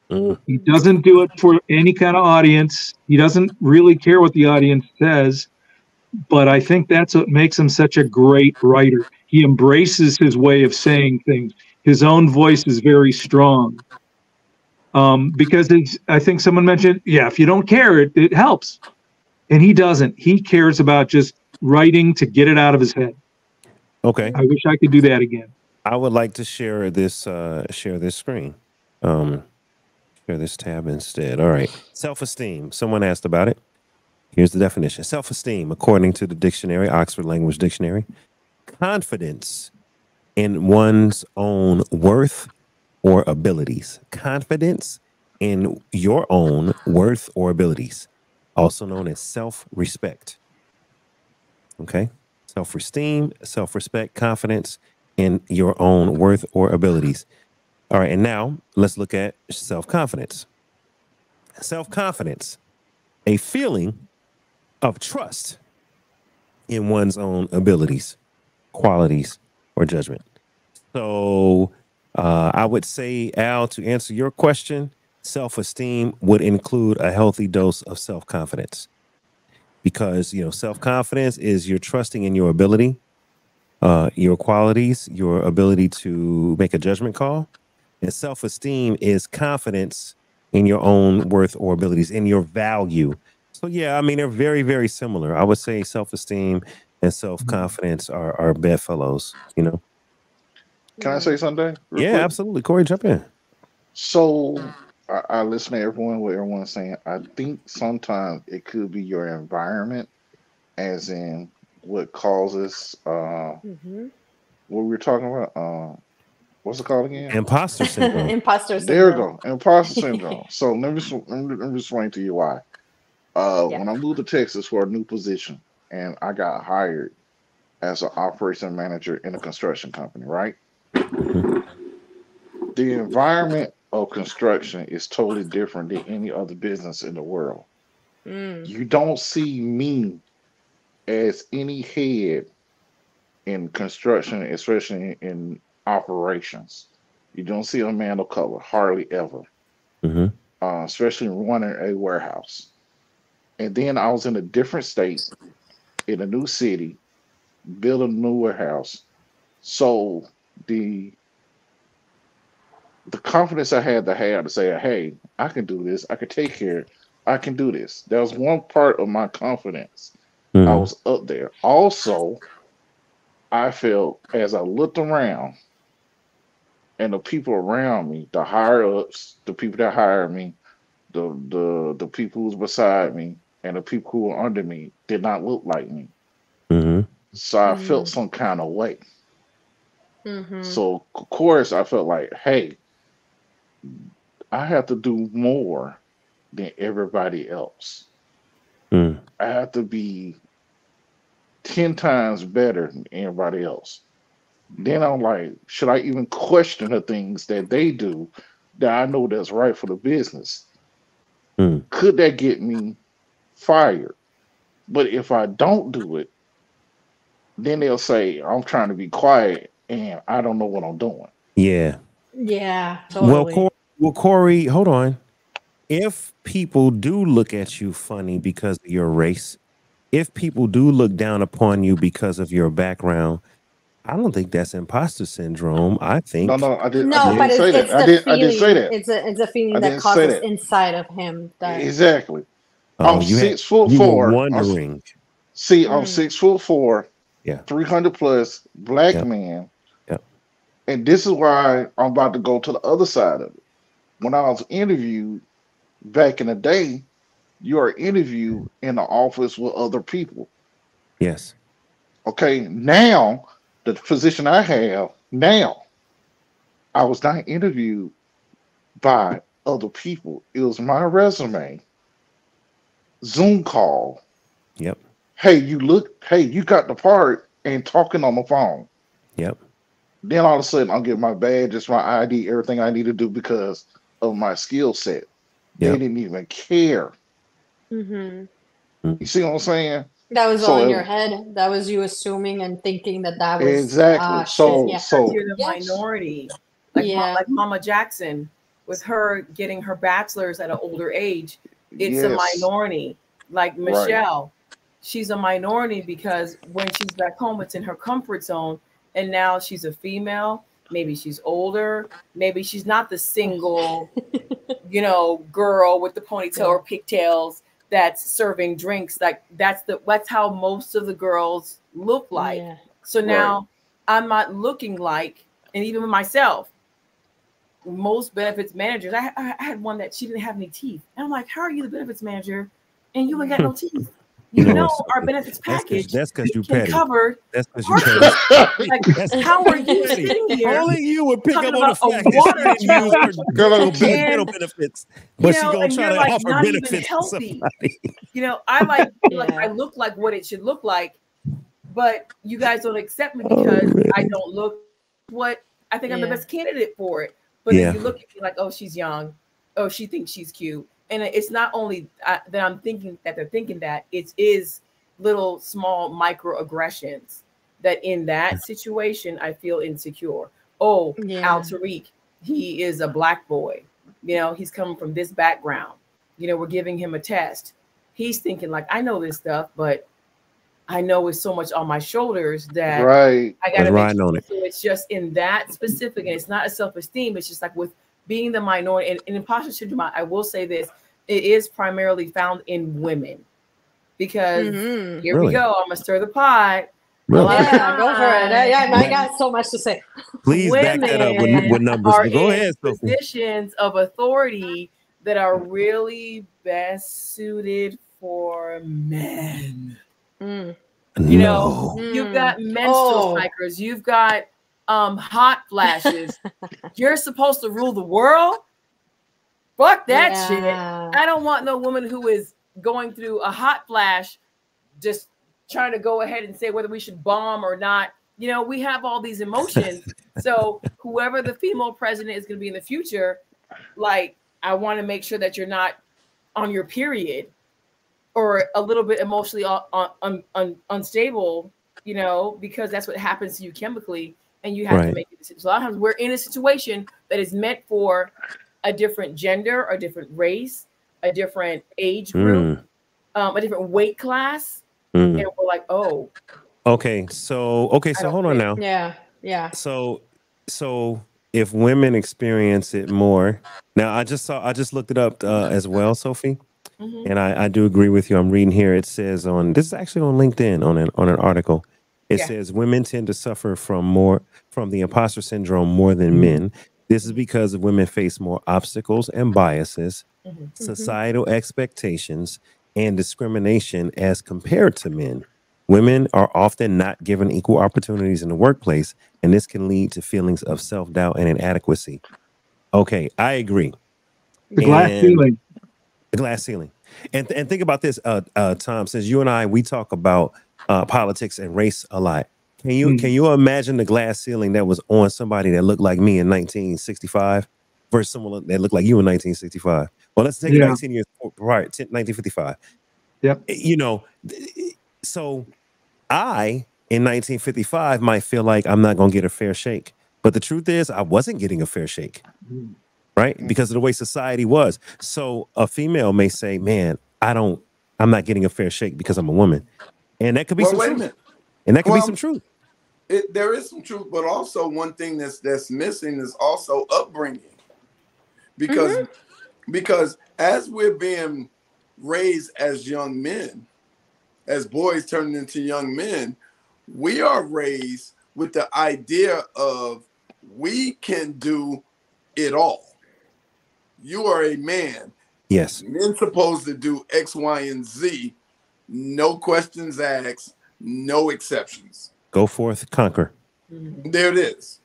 He doesn't do it for any kind of audience. He doesn't really care what the audience says, but I think that's what makes him such a great writer. He embraces his way of saying things. His own voice is very strong. Because I think someone mentioned, if you don't care, it helps. And he doesn't. He cares about just writing to get it out of his head. Okay. I wish I could do that again. I would like to share this screen. Share this tab instead. All right. Self-esteem. Someone asked about it. Here's the definition. Self-esteem, according to the dictionary, Oxford Language Dictionary, confidence in one's own worth or abilities. Confidence in your own worth or abilities, also known as self-respect. Okay? Self-esteem, self-respect, confidence in your own worth or abilities. All right, and now let's look at self-confidence. Self-confidence, a feeling of trust in one's own abilities, qualities, or judgment. So I would say, Al, to answer your question, self-esteem would include a healthy dose of self-confidence. Because, self-confidence is you're trusting in your ability, your qualities, your ability to make a judgment call. And self-esteem is confidence in your own worth or abilities, in your value. So, yeah, I mean, they're very, very similar. I would say self-esteem and self-confidence are bedfellows, Can I say something? Yeah, quick? Absolutely. Corey, jump in. So I listen to everyone, what everyone's saying. I think sometimes it could be your environment, as in what causes what we were talking about. What's it called again? Imposter syndrome. Imposter syndrome. There we go. Imposter syndrome. So let me explain to you why. When I moved to Texas for a new position, and I got hired as an operation manager in a construction company, right? The environment of construction is totally different than any other business in the world. You don't see me as any head in construction, especially in operations. You don't see a man of color, hardly ever, especially running a warehouse. And then I was in a different state, in a new city, build a newer house. So the confidence I had to say, hey, I can do this. I can take care. I can do this. That was one part of my confidence. I was up there. Also, I felt as I looked around and the people around me, the higher ups, the people that hired me, the people who was beside me, and the people who were under me did not look like me. So I felt some kind of way. So of course I felt like, hey, I have to do more than everybody else. I have to be 10 times better than everybody else. Then I'm like, should I even question the things that they do that I know that's right for the business? Could that get me fired? But if I don't do it, then they'll say I'm trying to be quiet and I don't know what I'm doing. Yeah. Yeah, totally. Well, Corey, hold on. If people do look at you funny because of your race, if people do look down upon you because of your background, I don't think that's imposter syndrome. I think No, I didn't but say it's that. the feeling. I didn't say that. It's a feeling I that didn't say causes that. inside of him that Exactly. Oh, I'm you 6'4". were wondering. I'm 6'4", Yeah. 300 plus black man. Yep. And this is why I'm about to go to the other side of it. When I was interviewed back in the day, you are interviewed in the office with other people. Yes. Okay, now the position I have now, I was not interviewed by other people. It was my resume, Zoom call. Yep. Hey, you got the part, and talking on the phone. Yep. Then all of a sudden, I'll get my badge, just my ID, everything I need to do because of my skill set. They didn't even care. You see what I'm saying? that was all in your So head. That was you assuming and thinking that was exactly. shit. Yeah. So You're the minority, like Mama Jackson, with her getting her bachelor's at an older age. It's a minority. Like Michelle, she's a minority because when she's back home, it's in her comfort zone. And now she's a female. Maybe she's older. Maybe she's not the single, girl with the ponytail or pigtails that's serving drinks. Like that's how most of the girls look like. Yeah. So now I'm not looking like, and even myself, most benefits managers. I had one that she didn't have any teeth. And I'm like, how are you the benefits manager and you ain't got no teeth? Our benefits package. That's because you petty. Covered. That's because you petty. Like, how are you sitting here? Only you would pick up on the fact that she didn't use her dental benefits, but she gonna try to offer not benefits even healthy. to I I look like what it should look like, but you guys don't accept me because I don't look what I think I'm the best candidate for it. But then you look at me like, oh, she's young. Oh, she thinks she's cute. And it's not only that I'm thinking that they're thinking that, it is little small microaggressions that in that situation, I feel insecure. Oh, Al Tariq, he is a black boy. He's coming from this background. We're giving him a test. He's thinking like, I know this stuff, but I know it's so much on my shoulders that I got to make sure. So it's just in that specific, and it's not a self-esteem. It's just like with being the minority and imposter syndrome, I will say this, it is primarily found in women because here we go. I'm gonna stir the pot. Really? Yeah, go for it. I got so much to say. Please back that up with numbers. Are go ahead. Positions of authority that are really best suited for men. You've got menstrual cycles. You've got hot flashes. You're supposed to rule the world. Fuck that shit. I don't want no woman who is going through a hot flash, just trying to go ahead and say whether we should bomb or not. We have all these emotions. So whoever the female president is going to be in the future, like, I want to make sure that you're not on your period or a little bit emotionally unstable, because that's what happens to you chemically, and you have to make a decision. So a lot of times we're in a situation that is meant for a different gender, a different race, a different age group, a different weight class. And we're like, oh, Okay, so hold on now. Yeah. So if women experience it more, now I just looked it up as well, Sophie, and I do agree with you. I'm reading here. It says this is actually on LinkedIn on an article. It says women tend to suffer from the imposter syndrome more than men. This is because women face more obstacles and biases, societal expectations, and discrimination as compared to men. Women are often not given equal opportunities in the workplace, and this can lead to feelings of self-doubt and inadequacy. Okay, I agree. The glass ceiling. The glass ceiling. And think about this, Tom, since you and we talk about politics and race a lot. Can you imagine the glass ceiling that was on somebody that looked like me in 1965 versus someone that looked like you in 1965? Well, let's take it 19 years prior, 1955. Yep. You know, so I, in 1955, might feel like I'm not going to get a fair shake. But the truth is, I wasn't getting a fair shake, right? Because of the way society was. So a female may say, man, I'm not getting a fair shake because I'm a woman. And that could be some truth. And that could be some truth. There is some truth, but also one thing that's missing is also upbringing. Because as we're being raised as young men, as boys turning into young men, we are raised with the idea of we can do it all. You are a man. Yes. Men supposed to do X, Y, and Z. No questions asked, no exceptions. Go forth, conquer. There it is.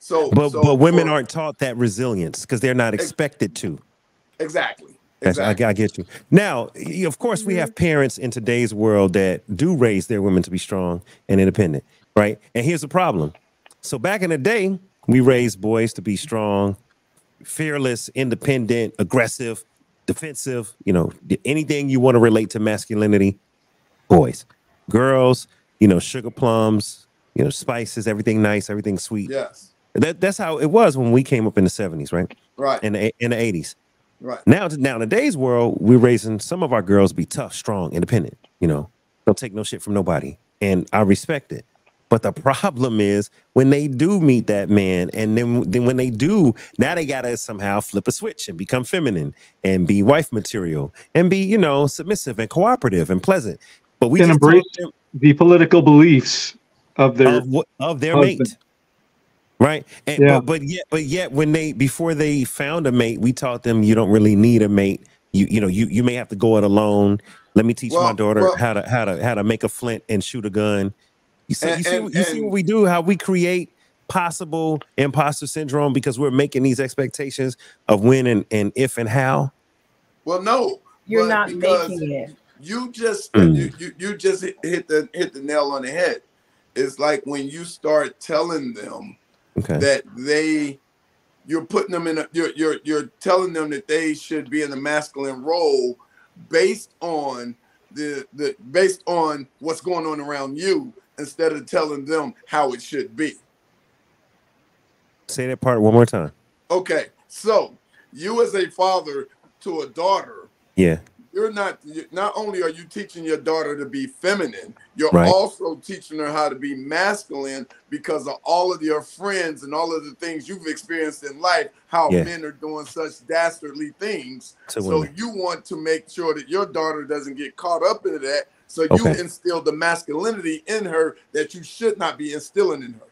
But women aren't taught that resilience because they're not expected to. Exactly. I get you. Now, of course, we have parents in today's world that do raise their women to be strong and independent, right? And here's the problem. So back in the day, we raised boys to be strong, fearless, independent, aggressive, defensive, anything you want to relate to masculinity, boys. Girls, sugar plums, spices, everything nice, everything sweet. Yes. That's how it was when we came up in the 70s, right? Right. In the 80s. Right. Now in today's world, we're raising some of our girls to be tough, strong, independent, don't take no shit from nobody. And I respect it. But the problem is when they do meet that man, and then when they do, now they gotta somehow flip a switch and become feminine and be wife material and be, submissive and cooperative and pleasant. But we can just embrace the political beliefs of their mate. Right. And, but yet when before they found a mate, we taught them you don't really need a mate. You may have to go it alone. Let me teach my daughter how to make a flint and shoot a gun. You see what we do, how we create possible imposter syndrome because we're making these expectations of when and if and how. Well, no, you're not making it. You just you just hit the nail on the head. It's like when you start telling them that you're putting them in you're telling them that they should be in the masculine role based on based on what's going on around you instead of telling them how it should be. Say that part one more time. Okay, so you as a father to a daughter, you're not only are you teaching your daughter to be feminine, you're also teaching her how to be masculine because of all of your friends and all of the things you've experienced in life, how men are doing such dastardly things. So you want to make sure that your daughter doesn't get caught up into that. So you instill the masculinity in her that you should not be instilling in her.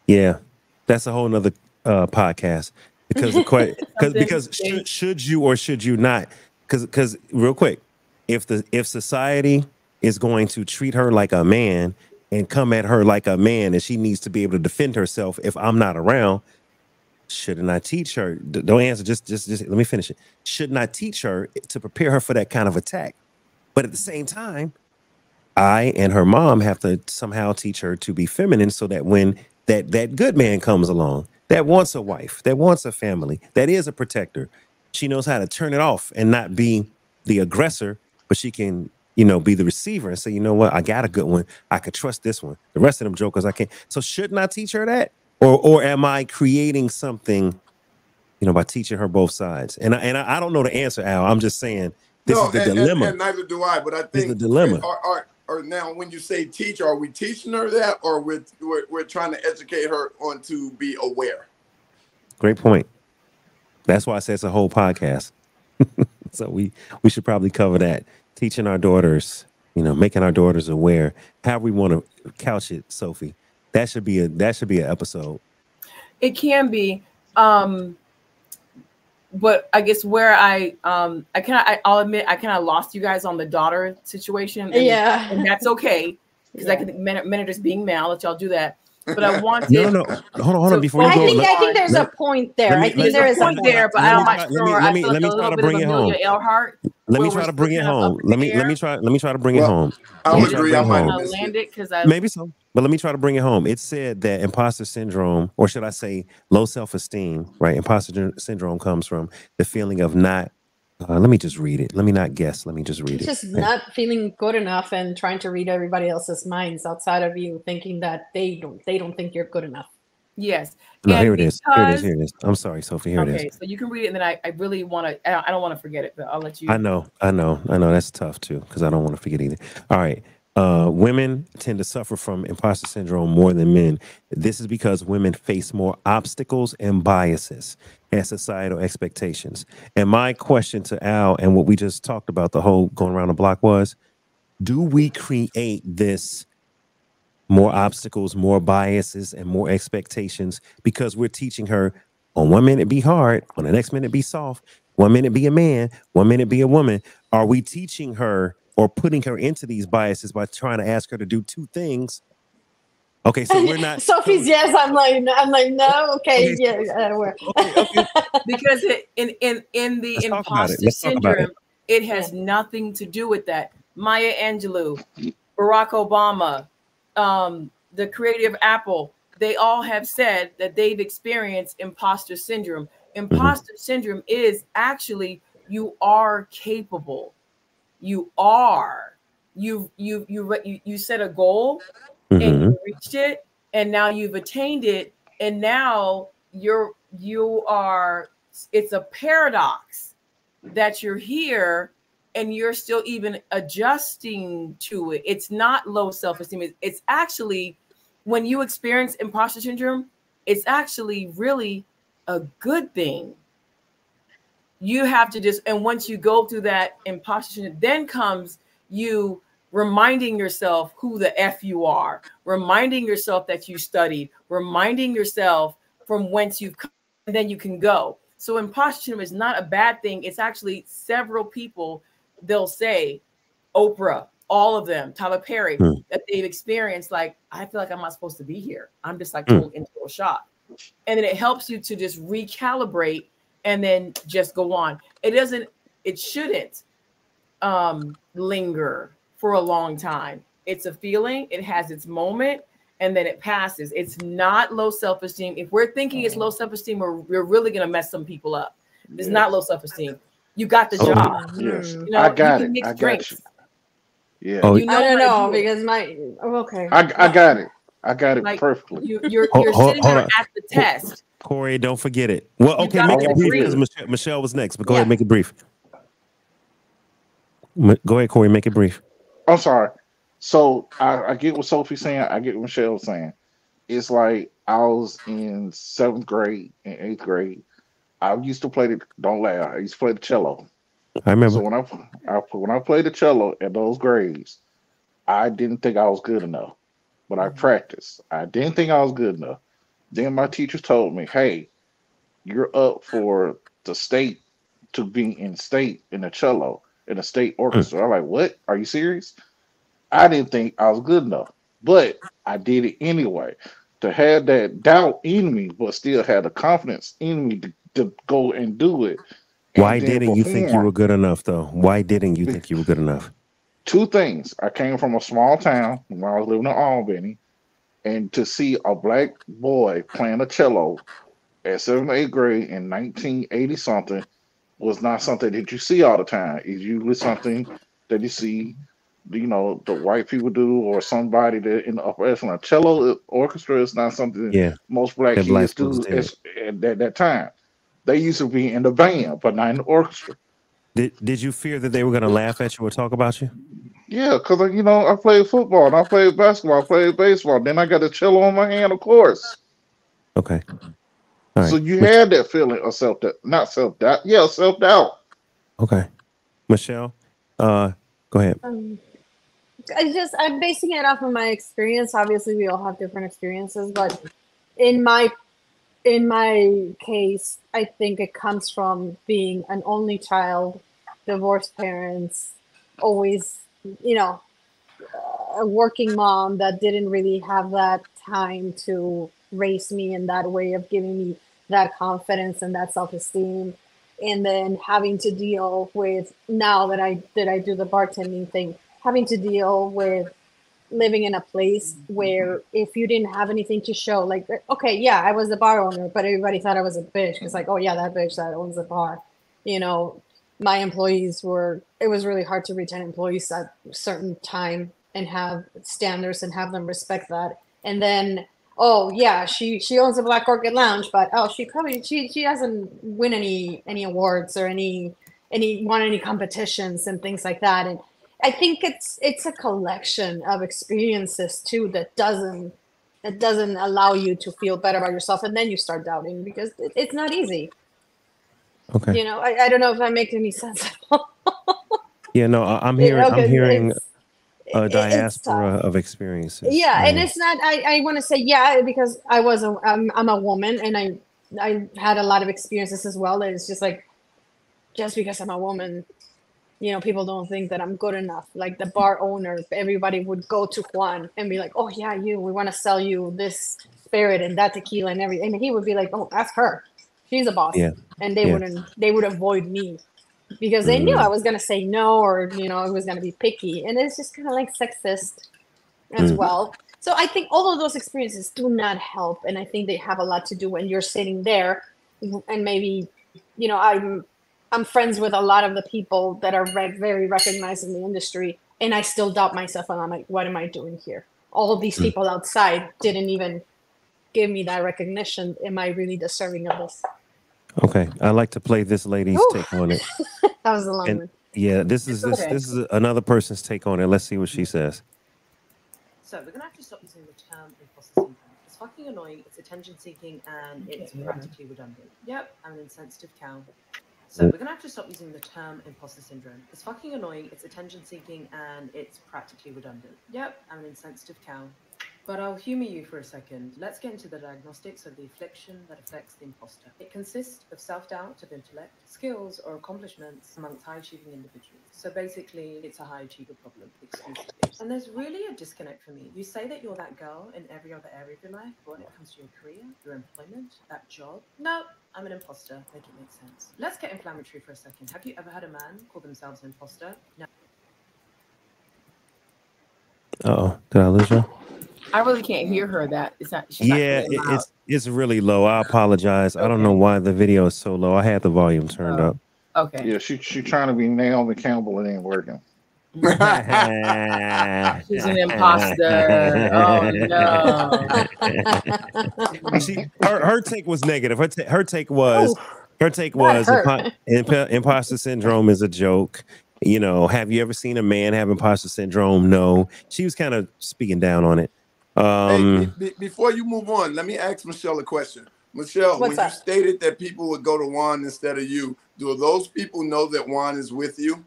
Yeah, that's a whole nother podcast because should you or should you not? Because real quick, if society is going to treat her like a man and come at her like a man, and she needs to be able to defend herself if I'm not around, shouldn't I teach her? Don't answer. Just let me finish it. Shouldn't I teach her to prepare her for that kind of attack? But at the same time, I and her mom have to somehow teach her to be feminine so that when that good man comes along, that wants a wife, that wants a family, that is a protector, she knows how to turn it off and not be the aggressor, but she can, be the receiver and say, you know what, I got a good one. I could trust this one. The rest of them jokers, I can't. So shouldn't I teach her that? Or am I creating something, by teaching her both sides? And I don't know the answer, Al. I'm just saying this is the dilemma. And neither do I, but I think the dilemma. Are or now when you say teach, are we teaching her that, or we're trying to educate her on to be aware? Great point. That's why I said it's a whole podcast. So we should probably cover that. Teaching our daughters, making our daughters aware. How we want to couch it, Sophie. That should be an episode. It can be. But I guess where I'll admit I kind of lost you guys on the daughter situation. And that's okay, because I can minute is being male. Let y'all do that. But I want to. No. Hold on. Before you go, I think there's a point there. I think there is a point there, but I'm not sure. Let me try to bring it home. Let me try to bring it home. Let me try to bring it home. I would agree. I might land it because maybe so. But let me try to bring it home. It said that imposter syndrome, or should I say low self-esteem, right? Imposter syndrome comes from the feeling of not. Let me just read it. Let me not guess. Let me just read it. It's just not feeling good enough and trying to read everybody else's minds outside of you, thinking that they don't think you're good enough. Yes. No, here it is. Here it is. I'm sorry, Sophie. Here it is. Okay, so you can read it, and then I really want to. I don't want to forget it, but I'll let you. I know. That's tough too, because I don't want to forget either. All right. Women tend to suffer from imposter syndrome more than men. This is because women face more obstacles and biases and societal expectations. And my question to Al, and what we just talked about, the whole going around the block, was, do we create this more obstacles, more biases, and more expectations because we're teaching her on 1 minute be hard, on the next minute be soft, 1 minute be a man, 1 minute be a woman? Are we teaching her or putting her into these biases by trying to ask her to do two things? Okay, so we're not. Sophie's yes. I'm like no. Okay, yeah. Okay. Because in the imposter syndrome, it has nothing to do with that. Maya Angelou, Barack Obama, the creator of Apple, they all have said that they've experienced imposter syndrome. Imposter syndrome is actually you are capable. You are. You set a goal and you reached it, and now you've attained it, and now you are. It's a paradox that you're here and you're still even adjusting to it. It's not low self-esteem. It's actually, when you experience imposter syndrome, it's actually really a good thing. You have to just, and once you go through that imposter syndrome, then comes you reminding yourself who the F you are, reminding yourself that you studied, reminding yourself from whence you've come, and then you can go. So imposter syndrome is not a bad thing. It's actually several people, they'll say, Oprah, all of them, Tyler Perry, that they've experienced, like, I feel like I'm not supposed to be here. I'm just like total into a shock. And then it helps you to just recalibrate and then just go on. It shouldn't linger for a long time. It's a feeling, it has its moment, and then it passes. It's not low self-esteem. If we're thinking it's low self-esteem, we're really going to mess some people up. It's not low self-esteem. You got the job. Yes. You know, I got it. Mix I got drinks. you. Yeah. I don't know because okay. I got it. I got it like, perfectly. You're sitting there at the test. Corey, don't forget it. Well, okay, make it brief because Michelle was next, but go ahead, make it brief. Go ahead, Corey, make it brief. I'm sorry. So I get what Sophie's saying. I get what Michelle's saying. It's like I was in 7th grade and 8th grade. I used to play don't laugh. I used to play the cello. I remember. So when I played the cello at those grades, I didn't think I was good enough, but I practiced. I didn't think I was good enough. Then my teachers told me, "Hey, you're up for the state to be in the cello in a state orchestra." I'm like, "What? Are you serious?" I didn't think I was good enough, but I did it anyway. To have that doubt in me, but still have the confidence in me to go and do it. Why didn't you think you were good enough, though? Why didn't you think you were good enough? 2 things. I came from a small town when I was living in Albany, and to see a black boy playing a cello at 7th or 8th grade in 1980 something was not something that you see all the time. It's usually something that you see, the white people do, or somebody that in the upper echelon. Cello orchestra is not something most black kids do at that time. They used to be in the band, but not in the orchestra. Did you fear that they were going to laugh at you or talk about you? Yeah, because I played football, and I played basketball, I played baseball. Then I got a cello on my hand, of course. Okay. All So right. you had that feeling of not self doubt. Yeah, self doubt. Okay. Michelle, go ahead. I'm basing it off of my experience. Obviously, we all have different experiences, but in my case, I think it comes from being an only child, divorced parents, always, you know, a working mom that didn't really have that time to raise me in that way of giving me that confidence and that self-esteem. And then having to deal with, now that I do the bartending thing, having to deal with living in a place where if you didn't have anything to show, like, okay, yeah, I was the bar owner, but everybody thought I was a bitch. It's like, oh yeah, that bitch that owns the bar. You know, my employees it was really hard to retain employees at a certain time and have standards and have them respect that. And then, oh yeah, she owns a Black Orchid Lounge, but oh, she doesn't win any awards or any won any competitions and things like that. And I think it's a collection of experiences too that doesn't allow you to feel better about yourself, and then you start doubting because it's not easy. Okay. You know, I don't know if that makes any sense at all. Yeah, no, I'm hearing a it's diaspora tough. of experiences. Yeah, and it's not. I want to say yeah because I'm a woman and I had a lot of experiences as well. And it's just like just because I'm a woman, you know, people don't think that I'm good enough. Like the bar owner, everybody would go to Juan and be like, "Oh yeah, we want to sell you this spirit and that tequila and everything." And he would be like, "Oh, that's her. She's a boss." Yeah. And they would avoid me because they knew I was gonna say no or you know I was gonna be picky. And it's just kind of like sexist as well. So I think all of those experiences do not help, and I think they have a lot to do when you're sitting there and maybe, you know, I'm friends with a lot of the people that are very recognized in the industry, and I still doubt myself, and I'm like, what am I doing here? All of these people outside didn't even give me that recognition. Am I really deserving of this? Okay, I like to play this lady's take on it. That was a long one. Yeah, this is another person's take on it. Let's see what she says. So we're gonna have to stop using the term imposter syndrome. It's fucking annoying, it's attention seeking, and it's practically redundant. Yep, I'm an insensitive cow. So we're gonna have to stop using the term imposter syndrome. It's fucking annoying, it's attention seeking, and it's practically redundant. Yep, I'm an insensitive cow. But I'll humor you for a second. Let's get into the diagnostics of the affliction that affects the imposter. It consists of self-doubt of intellect, skills, or accomplishments amongst high-achieving individuals. So basically, it's a high-achiever problem, exclusively. And there's really a disconnect for me. You say that you're that girl in every other area of your life, but when it comes to your career, your employment, that job, no, I'm an imposter. Make it make sense. Let's get inflammatory for a second. Have you ever had a man call themselves an imposter? No. Uh-oh, did I lose her? I really can't hear her. That it's not. It's really low. I apologize. Okay. I don't know why the video is so low. I had the volume turned up. Okay. Yeah, she trying to be Naomi Campbell. It ain't working. She's an imposter. Oh no. Her take was negative. Her take was imposter syndrome is a joke. You know, have you ever seen a man have imposter syndrome? No. She was kind of speaking down on it. Hey, before you move on, let me ask Michelle a question. Michelle, when you stated that people would go to Juan instead of you, do those people know that Juan is with you?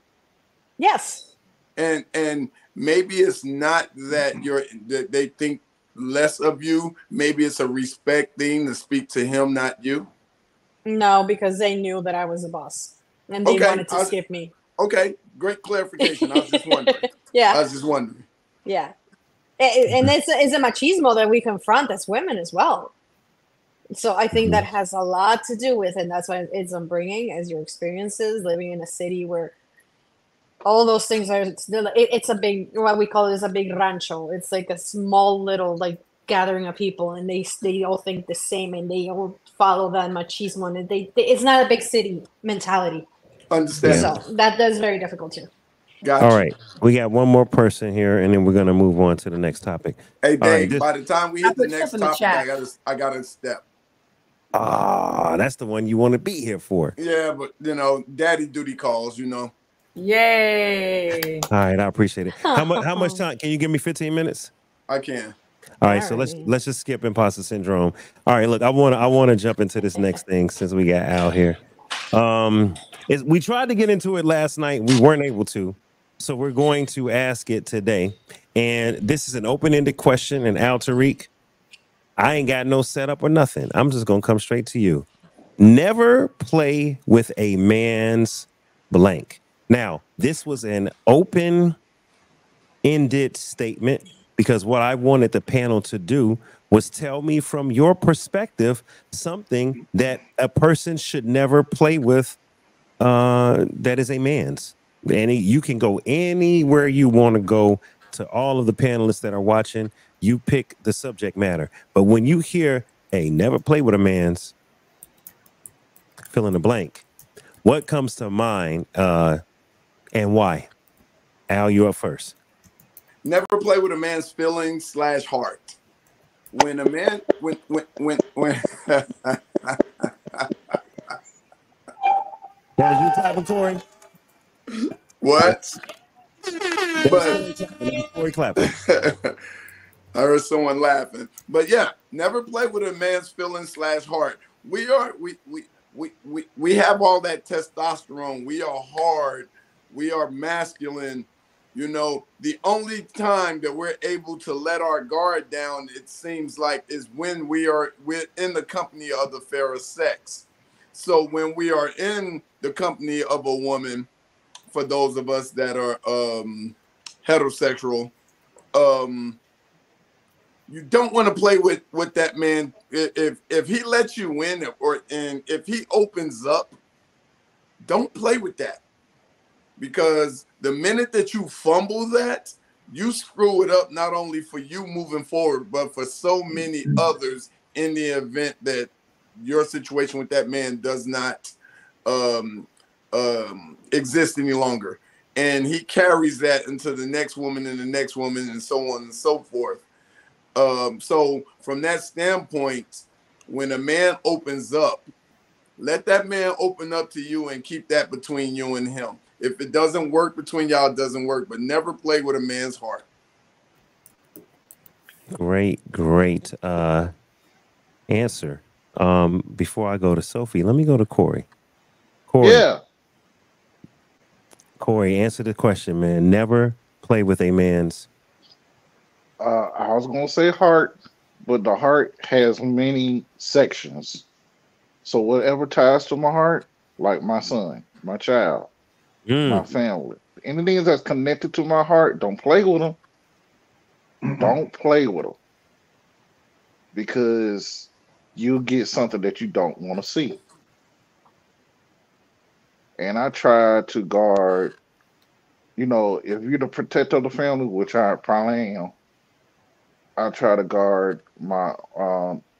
Yes. And maybe it's not that they think less of you. Maybe it's a respect thing to speak to him, not you. No, because they knew that I was a boss and they wanted to skip me. Okay, great clarification. I was just wondering. Yeah. I was just wondering. Yeah. And it's a machismo that we confront as women as well. So I think that has a lot to do with it. And that's why it's upbringing, as your experiences, living in a city where all those things are still, it's a big, what we call it is a big rancho. It's like a small little like gathering of people, and they all think the same, and they all follow that machismo. And it's not a big city mentality. Understand. So that's very difficult too. Gotcha. All right, we got one more person here, and then we're gonna move on to the next topic. Hey, Dave. By the time we hit the next topic, I gotta step. Ah, that's the one you want to be here for. Yeah, but you know, daddy duty calls. You know. Yay. All right, I appreciate it. How much time? Can you give me 15 minutes? I can. All right, so let's just skip imposter syndrome. All right, look, I want to jump into this next thing since we got Al here. We tried to get into it last night, we weren't able to, so we're going to ask it today. And this is an open-ended question. And Al, Tariq, I ain't got no setup or nothing. I'm just gonna come straight to you. Never play with a man's blank. Now, this was an open-ended statement, because what I wanted the panel to do was tell me from your perspective something that a person should never play with that is a man's. And you can go anywhere you want to go. To all of the panelists that are watching, you pick the subject matter. But when you hear, hey, never play with a man's, fill in the blank, what comes to mind and why? Al, you up first. Never play with a man's feelings / heart. When a man, when. That was you typing, Corey? What? But Corey clapping. I heard someone laughing. But yeah, never play with a man's feelings / heart. We have all that testosterone. We are hard. We are masculine. You know, the only time that we're able to let our guard down, it seems like, is when we're in the company of the fairer sex. So when we are in the company of a woman, for those of us that are heterosexual, you don't want to play with that man. If he lets you in, and if he opens up, don't play with that. Because the minute that you fumble that, you screw it up, not only for you moving forward, but for so many others in the event that your situation with that man does not exist any longer. And he carries that into the next woman and the next woman and so on and so forth. So from that standpoint, when a man opens up, let that man open up to you and keep that between you and him. If it doesn't work between y'all, it doesn't work, but never play with a man's heart. Great answer. Before I go to Sophie, let me go to Corey. Corey. Yeah. Corey, answer the question, man. Never play with a man's. I was gonna say heart, but the heart has many sections. So whatever ties to my heart, like my son, my child, my family, anything that's connected to my heart, don't play with them. Don't play with them, because you'll get something that you don't want to see. And I try to guard, if you're the protector of the family, which I probably am, I try to guard my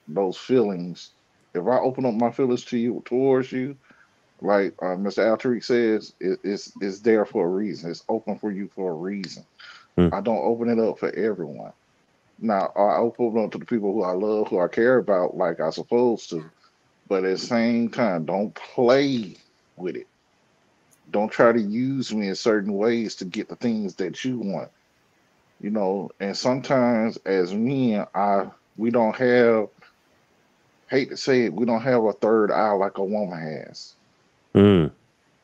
those feelings. If I open up my feelings to you, towards you, like Mr. Altric says, it's there for a reason. It's open for you for a reason. I don't open it up for everyone. Now, I open it up to the people who I love, who I care about, like I supposed to. But at the same time, don't play with it. Don't try to use me in certain ways to get the things that you want. And sometimes as men, we don't have, hate to say it, we don't have a third eye like a woman has.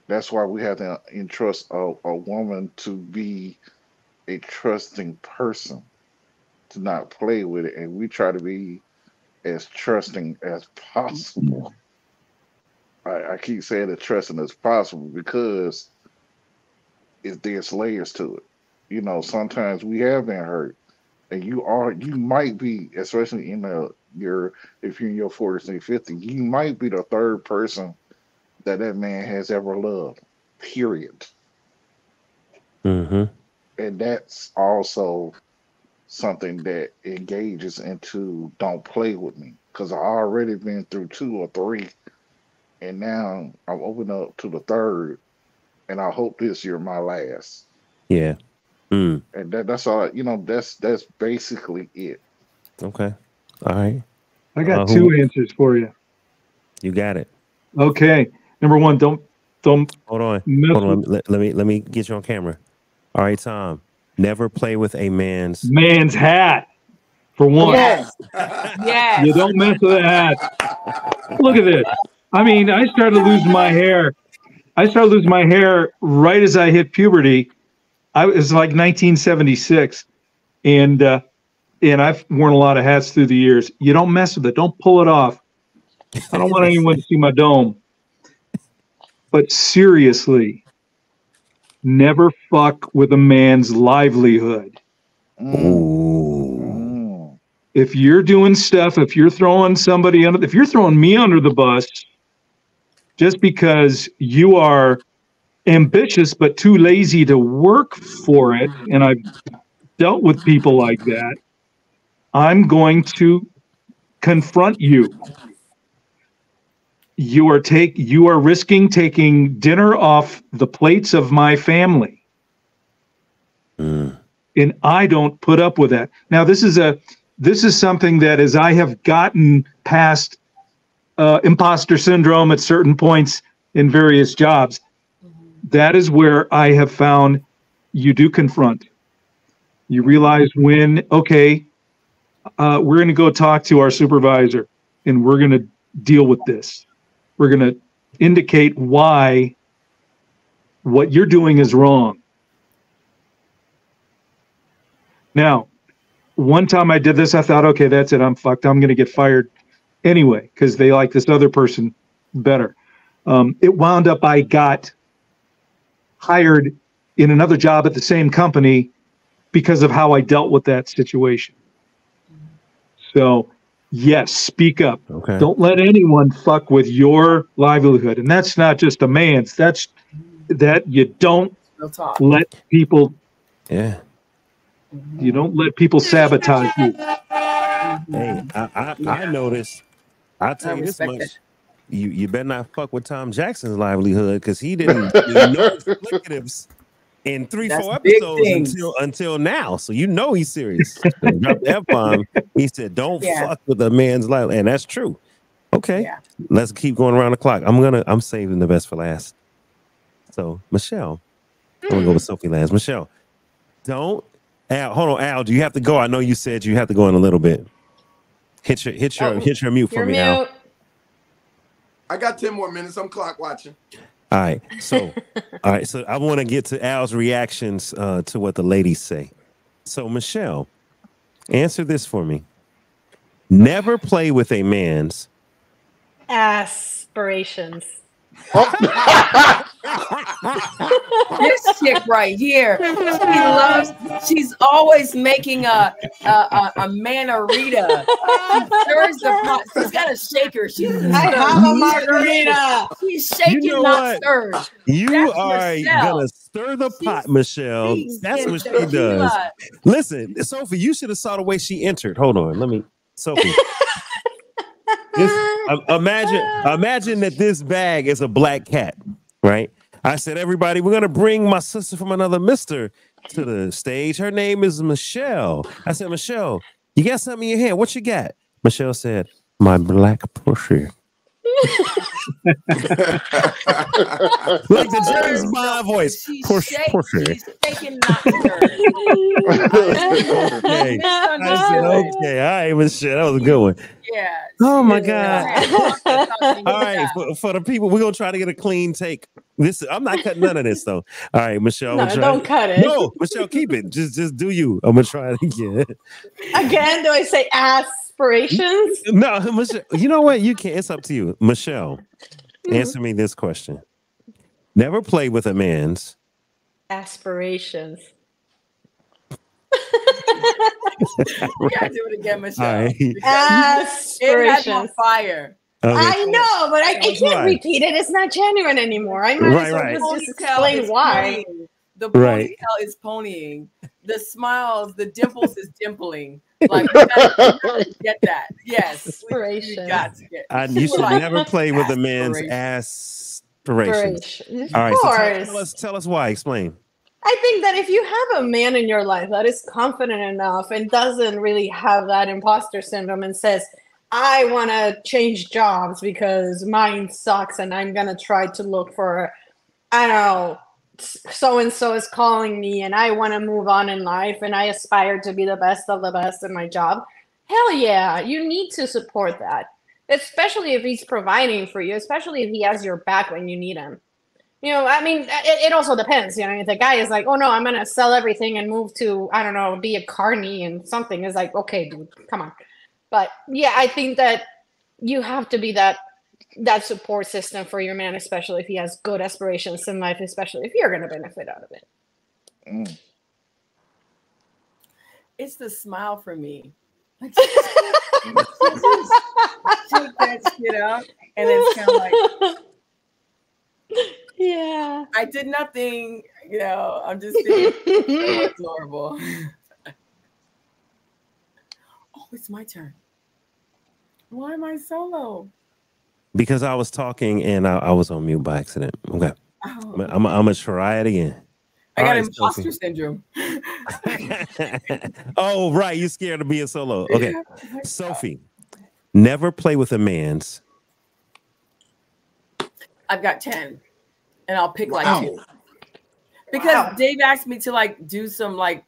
That's why we have to entrust a woman to be a trusting person, to not play with it. And we try to be as trusting as possible. I keep saying as trusting as possible because there's layers to it. Sometimes we have been hurt, and you might be, especially if you're in your 40s and 50s, you might be the third person that man has ever loved. Period. And that's also something that engages into don't play with me, because I've already been through 2 or 3, and now I'm open up to the third, and I hope this year my last. Yeah. And that's all. That's basically it. Okay. All right. I got 2 answers for you. You got it. Okay. Number 1, don't Don't hold on. mess Hold on. with Let me get you on camera. All right, Tom. Never play with a man's hat. For one, Yes. Yes. you don't mess with a hat. Look at this. I mean, I started losing my hair. I started losing my hair right as I hit puberty. It was like 1976, and I've worn a lot of hats through the years. You don't mess with it. Don't pull it off. I don't want anyone to see my dome. But seriously, never fuck with a man's livelihood. Ooh. If you're doing stuff, if you're throwing somebody under, if you're throwing me under the bus, just because you are ambitious but too lazy to work for it, and I've dealt with people like that, I'm going to confront you. You are risking taking dinner off the plates of my family. And I don't put up with that. Now, this is something that as I have gotten past imposter syndrome at certain points in various jobs, that is where I have found you do confront. You realize when, okay, we're going to go talk to our supervisor and we're going to deal with this. We're going to indicate why what you're doing is wrong. Now, one time I did this, I thought, okay, that's it. I'm fucked. I'm going to get fired anyway because they like this other person better. It wound up I got hired in another job at the same company because of how I dealt with that situation. So, yes, speak up. Okay. Don't let anyone fuck with your livelihood. And that's not just a man's. That's that you don't let people. Yeah. You don't let people sabotage you. Hey, I noticed. I'll tell you this much. You better not fuck with Tom Jackson's livelihood because he didn't do no explicatives in 3-4 episodes until now. So you know he's serious. Drop the F-bomb. He said, don't fuck with a man's life. And that's true. Okay. Let's keep going around the clock. I'm saving the best for last. So Michelle. I'm gonna go with Sophie last. Michelle, hold on, Al. Do you have to go? I know you said you have to go in a little bit. Hit your mute for me, Al. I got 10 more minutes. I'm clock watching. All right. So I want to get to Al's reactions to what the ladies say. So Michelle, answer this for me. Never play with a man's aspirations. This chick right here, she's always making a manarita. She stirs the pot. She's got a shaker. I have a margarita. She's shaking, not stirred. You are gonna stir the pot, Michelle. That's what she does. Listen, Sophie, you should have saw the way she entered. Hold on, Sophie. Imagine that this bag is a black cat, right? I said, everybody, we're gonna bring my sister from another mister to the stage. Her name is Michelle. I said, Michelle, you got something in your hand? What you got? Michelle said, my black pussy. Like the James Bond voice. She's shaking, not stirred. Okay. I said, okay, all right, Michelle, that was a good one. Yeah. Oh my God. All right, for the people, we're gonna try to get a clean take. I'm not cutting none of this though. All right, Michelle. No, don't cut it. No, Michelle, keep it. Just do you. I'm gonna try it again. Again, do I say aspirations? No, Michelle. You know what? You can't. It's up to you, Michelle. Answer me this question. Never play with a man's aspirations. You gotta do it again, Michelle. Right. Aspirations. It has on fire. Okay. I know, but I can't repeat it. It's not genuine anymore. I might as well just explain why. The ponytail is ponying. The smiles, the dimples is dimpling. Like, you gotta get that. Yes. Aspiration. You should never play with a man's aspirations. All right, so tell us why. Explain. I think that if you have a man in your life that is confident enough and doesn't really have that imposter syndrome and says, I want to change jobs because mine sucks and I'm going to try to look for I don't know, so and so is calling me and I want to move on in life and I aspire to be the best of the best in my job, hell yeah, you need to support that. Especially if he's providing for you, especially if he has your back when you need him. You know, I mean, it also depends. You know, if the guy is like, oh no, I'm gonna sell everything and move to, I don't know, be a carny and something, is like, okay, dude, come on. But yeah, I think that you have to be that support system for your man, especially if he has good aspirations in life, especially if you're gonna benefit out of it. It's the smile for me. Like, shake that shit up, and it's kind of like, yeah, I did nothing. You know, I'm just being so adorable. Oh, it's my turn. Why am I solo? Because I was talking and I was on mute by accident. Okay. Oh. I'm gonna try it again. I got imposter syndrome. Oh, right. You're scared of being solo. Okay. Sophie, never play with a man's. I've got 10. And I'll pick like 2. Because Dave asked me to like do some, like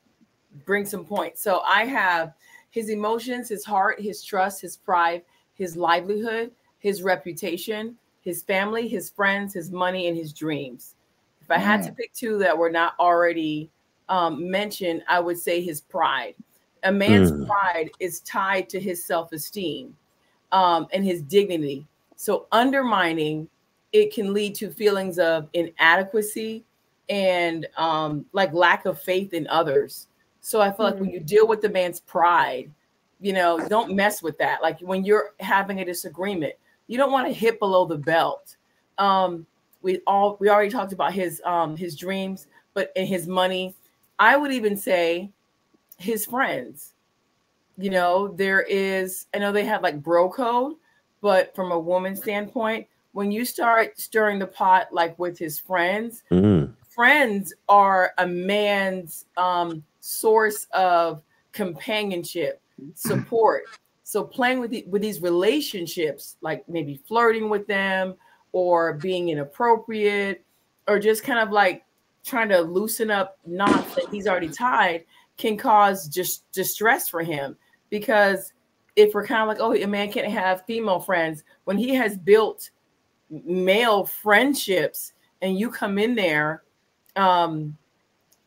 bring some points. So I have his emotions, his heart, his trust, his pride, his livelihood, his reputation, his family, his friends, his money, and his dreams. If I had to pick 2 that were not already mentioned, I would say his pride. A man's pride is tied to his self-esteem and his dignity. So undermining it can lead to feelings of inadequacy and like lack of faith in others. So I feel like when you deal with the man's pride, you know, don't mess with that. Like when you're having a disagreement, you don't want to hit below the belt. We already talked about his dreams, but in his money, I would even say his friends. You know, I know they have like bro code, but from a woman's standpoint, when you start stirring the pot, like with his friends, friends are a man's source of companionship, support. So playing with these relationships, like maybe flirting with them or being inappropriate or just kind of like trying to loosen up knots that he's already tied, can cause just distress for him. Because if we're kind of like, oh, a man can't have female friends, when he has built male friendships and you come in there and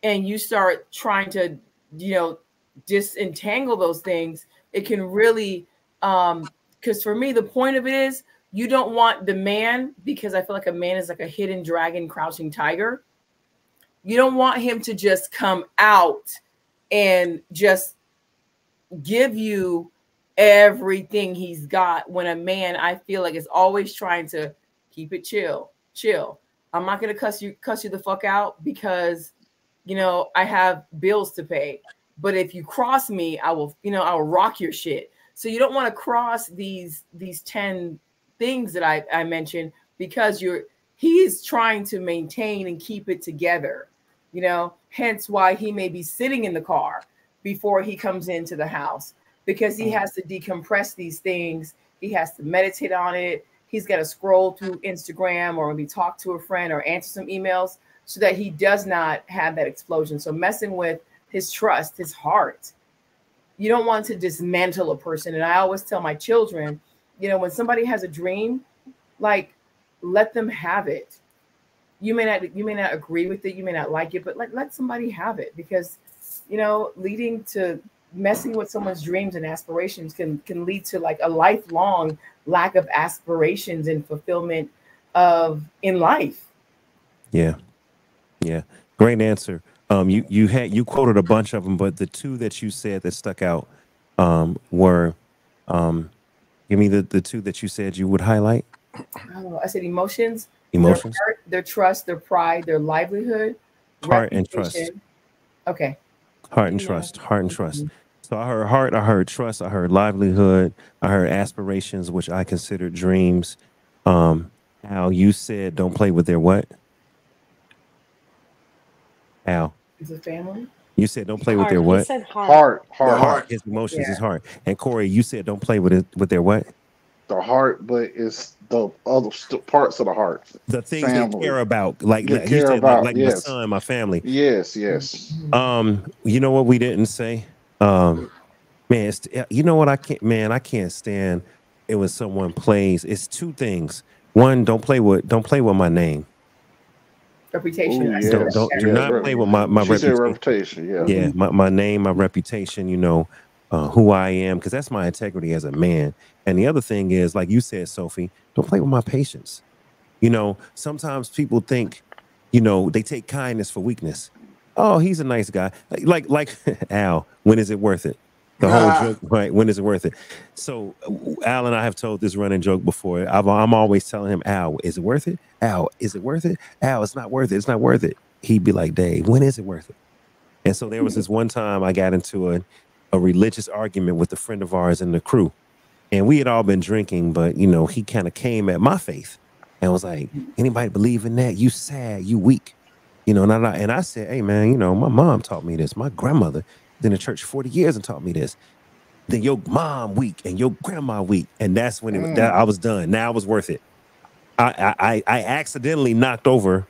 you start trying to, you know, disentangle those things, it can really, because for me, the point of it is you don't want the man, because I feel like a man is like a hidden dragon, crouching tiger. You don't want him to just come out and just give you everything he's got, when a man, I feel like, is always trying to keep it chill. I'm not going to cuss you the fuck out because, you know, I have bills to pay. But if you cross me, I will rock your shit. So you don't want to cross these 10 things that I mentioned, because he's trying to maintain and keep it together, you know, hence why he may be sitting in the car before he comes into the house, because he has to decompress these things. He has to meditate on it. He's got to scroll through Instagram or maybe talk to a friend or answer some emails so that he does not have that explosion. So messing with his trust, his heart, you don't want to dismantle a person. And I always tell my children, you know, when somebody has a dream, like, let them have it. You may not agree with it, you may not like it, but let somebody have it, because, you know, leading to messing with someone's dreams and aspirations can lead to like a lifelong lack of aspirations and fulfillment in life. Yeah. Great answer. You quoted a bunch of them, but the 2 that you said that stuck out were, give me the 2 that you said you would highlight. Oh, I said emotions, their heart, their trust, their pride, their livelihood, heart and trust. Okay. Heart and trust. So I heard heart, I heard trust, I heard livelihood, I heard aspirations, which I consider dreams. Al, you said don't play with their what? Al. Is it family? You said don't play with their what? He said heart. Heart. His emotions, his heart. And Corey, you said don't play with their what? the heart, but it's the other parts of the heart. The things Family. they care about, like They you care said, about, like my yes. son, my family. Yes, yes. You know what we didn't say? Man, you know what I can't stand it when someone plays. It's two things. One, don't play with my name. Reputation. Ooh, I yes. said that. Do not play with my She said reputation. reputation, yeah. Yeah, my name, my reputation, you know, who I am, because that's my integrity as a man. And the other thing is, like you said, Sophie, don't play with my patience. You know, sometimes people think, you know, they take kindness for weakness. Oh, he's a nice guy. Like Al, when is it worth it? The whole joke, right? When is it worth it? So Al and I have told this running joke before. I'm always telling him, Al, is it worth it? Al, is it worth it? Al, it's not worth it. It's not worth it. He'd be like, Dave, when is it worth it? And so there was this one time I got into a religious argument with a friend of ours in the crew. And we had all been drinking, but, you know, he kind of came at my faith and was like, anybody believe in that? You sad, you weak. You know, and I said, hey, man, you know, my mom taught me this. My grandmother was in the church 40 years and taught me this. Then your mom weak and your grandma weak. And that's when I was done. Now it was worth it. I accidentally knocked over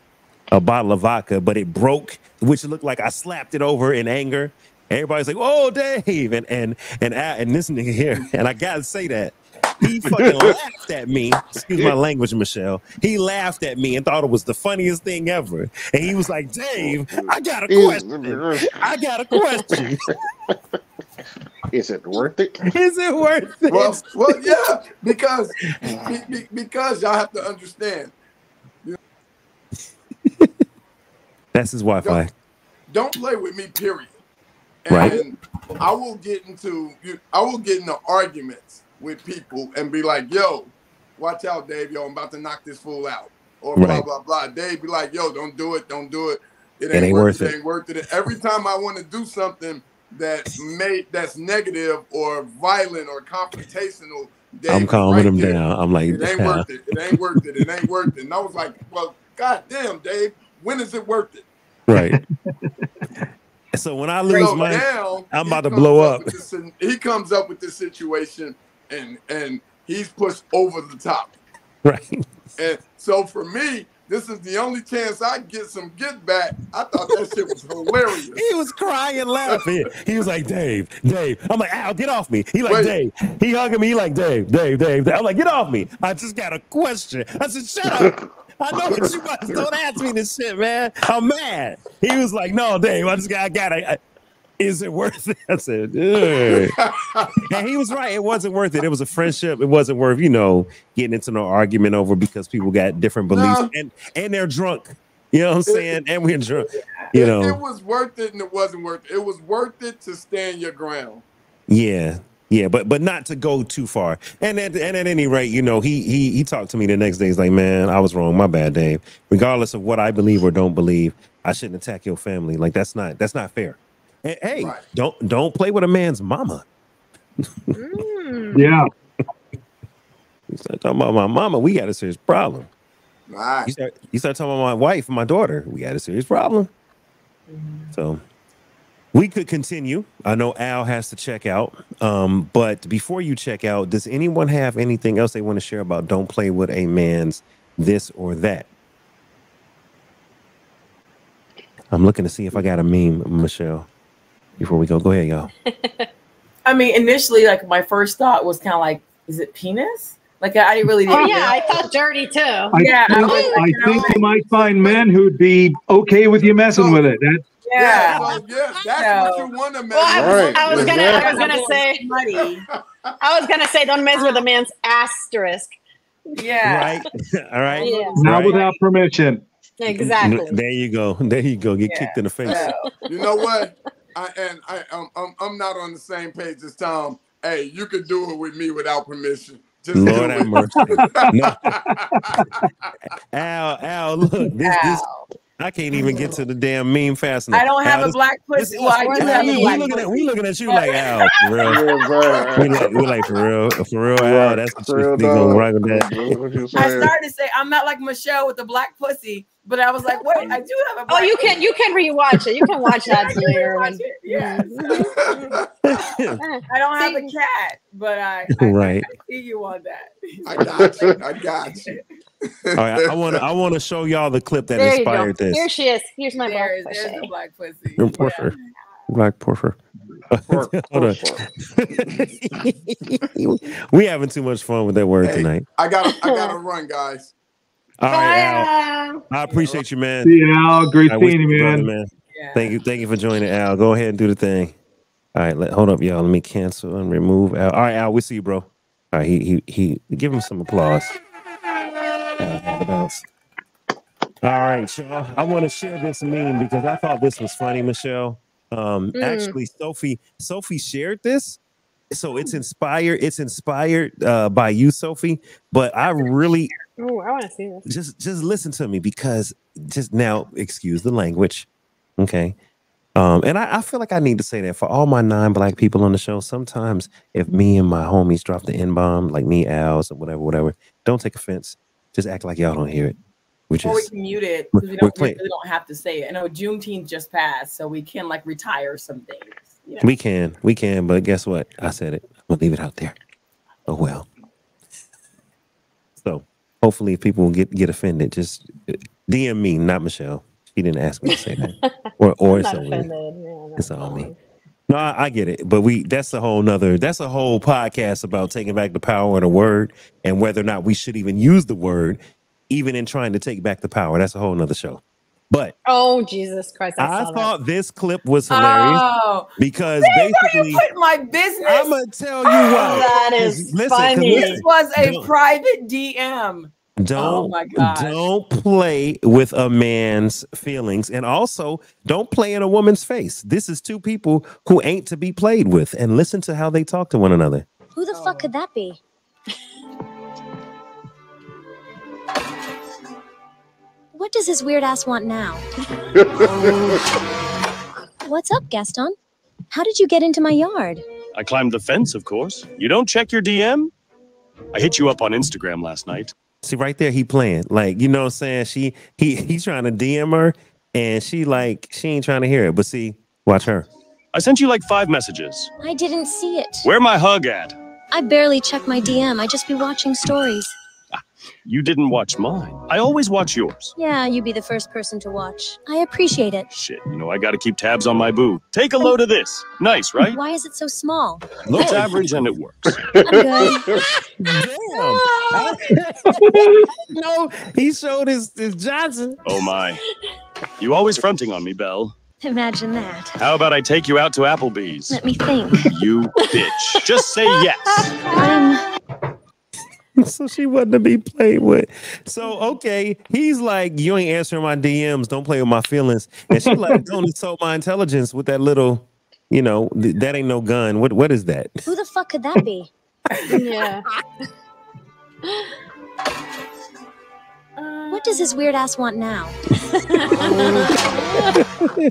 a bottle of vodka, but it broke, which looked like I slapped it over in anger. Everybody's like, "Oh, Dave," and this nigga here, and I gotta say that he fucking laughed at me. Excuse my language, Michelle. He laughed at me and thought it was the funniest thing ever. And he was like, "Dave, I got a question. I got a question. Is it worth it? Is it worth it?" Well, yeah, because y'all have to understand. That's his Wi-Fi. Don't play with me, period. Right. And I will get into arguments with people and be like, yo, watch out, Dave. Yo, I'm about to knock this fool out. Or blah, blah, blah. Dave be like, yo, don't do it. Don't do it. It ain't worth it. It ain't worth it. Every time I want to do something that's negative or violent or confrontational, Dave I'm calming him down. I'm like, it ain't worth it. It ain't worth it. It ain't worth it. And I was like, well, goddamn, Dave, when is it worth it? Right. So when I lose mine, I'm about to blow up. He comes up with this situation and he's pushed over the top. Right. And so for me, this is the only chance I get some get back. I thought that shit was hilarious. He was crying, laughing. He was like, Dave. I'm like, Al, get off me. He like, Dave. He hugging me. He like, Dave. I'm like, get off me. I just got a question. I said, shut up. I know what you about to don't ask me this shit, man. I'm mad. He was like, no, Dave, I got it. Is it worth it? I said, and he was right. It wasn't worth it. It was a friendship. It wasn't worth, you know, getting into no argument over because people got different beliefs and they're drunk. You know what I'm saying? And we're drunk. You know, it was worth it and it wasn't worth it. It was worth it to stand your ground. Yeah. Yeah, but not to go too far. And at any rate, you know, he talked to me the next day. He's like, man, I was wrong. My bad, Dave. Regardless of what I believe or don't believe, I shouldn't attack your family. Like that's not fair. And, hey, don't play with a man's mama. Yeah. You start talking about my mama, we got a serious problem. Right. You start talking about my wife and my daughter, we got a serious problem. So we could continue. I know Al has to check out. But before you check out, does anyone have anything else they want to share about don't play with a man's this or that? I'm looking to see if I got a meme, Michelle, before we go. Go ahead, y'all. I mean, initially, like my first thought was kind of like, is it penis? Like I really didn't. Oh yeah, I thought dirty too. I think you might find men who'd be okay with you messing with it. That's what you want to mess with. I was gonna say, don't mess with a man's asterisk. Yeah. Right. All right. Yeah. Not without permission. Exactly. There you go. Get kicked in the face. You know what? I'm not on the same page as Tom. Hey, you could do it with me without permission. Just Lord have mercy. No. Al, look, this I can't even get to the damn meme fast enough. I don't have a black pussy. Well, I do have a black pussy. We looking at you like Al, for real. we like for real, Al. That's what you gonna rock with that. I started to say I'm not like Michelle with the black pussy, but I was like, wait, I do have a black you can rewatch it. You can watch that later. Yeah. I don't have a cat, but I see you on that. I got you. All right, I want to show y'all the clip that inspired this. Here she is. Here's my black pussy. There's the black pussy. Porter. Black Porter. Hold on. We having too much fun with that word tonight. I gotta run, guys. All right, Al. I appreciate you, man. See you, Al. Great seeing you, man. Yeah. Thank you for joining, Al. Go ahead and do the thing. All right, hold up, y'all. Let me cancel and remove Al. All right, Al, we see you, bro. All right, he give him some applause. All right, y'all. I want to share this meme because I thought this was funny, Michelle. Actually, Sophie shared this, so it's inspired. It's inspired by you, Sophie. But I really, I want to see this. Just listen to me because just now, excuse the language, okay. And I feel like I need to say that for all my non-black people on the show. Sometimes if me and my homies drop the N-bomb, like me, Al's, or whatever, don't take offense. Just act like y'all don't hear it. We can mute it because we don't have to say it. I know Juneteenth just passed, so we can like retire some things. You know? We can, but guess what? I said it. I'm gonna leave it out there. Oh well. So hopefully, if people get offended, just DM me, not Michelle. She didn't ask me to say that, or it's on me. It's on me. No, I get it, but that's a whole podcast about taking back the power of the word and whether or not we should even use the word, even in trying to take back the power. That's a whole nother show. But Jesus Christ! I thought this clip was hilarious because basically, put my business. I'm gonna tell you why. That is funny. This was a private DM. Don't play with a man's feelings, and also don't play in a woman's face. This is two people who ain't to be played with, and listen to how they talk to one another. Who the fuck could that be? What does his weird ass want now? What's up, Gaston? How did you get into my yard? I climbed the fence, of course. You don't check your DM? I hit you up on Instagram last night. See, right there, he playing. Like, you know what I'm saying? He's trying to DM her, and she ain't trying to hear it. But see, watch her. I sent you like 5 messages. I didn't see it. Where my hug at? I barely check my DM. I just be watching stories. You didn't watch mine. I always watch yours. Yeah, you be the first person to watch. I appreciate it. Shit, I gotta keep tabs on my boo. Take a load of this. Nice, right? Why is it so small? It's average and it works. I'm good. Damn. No, he showed his Johnson. Oh my. You always fronting on me, Belle. Imagine that. How about I take you out to Applebee's? Let me think. You bitch. Just say yes. So she wasn't to be played with. So, okay, he's like, you ain't answering my DMs. Don't play with my feelings. And she like, don't insult my intelligence with that little, that ain't no gun. What is that? Who the fuck could that be? Yeah. What does his weird ass want now?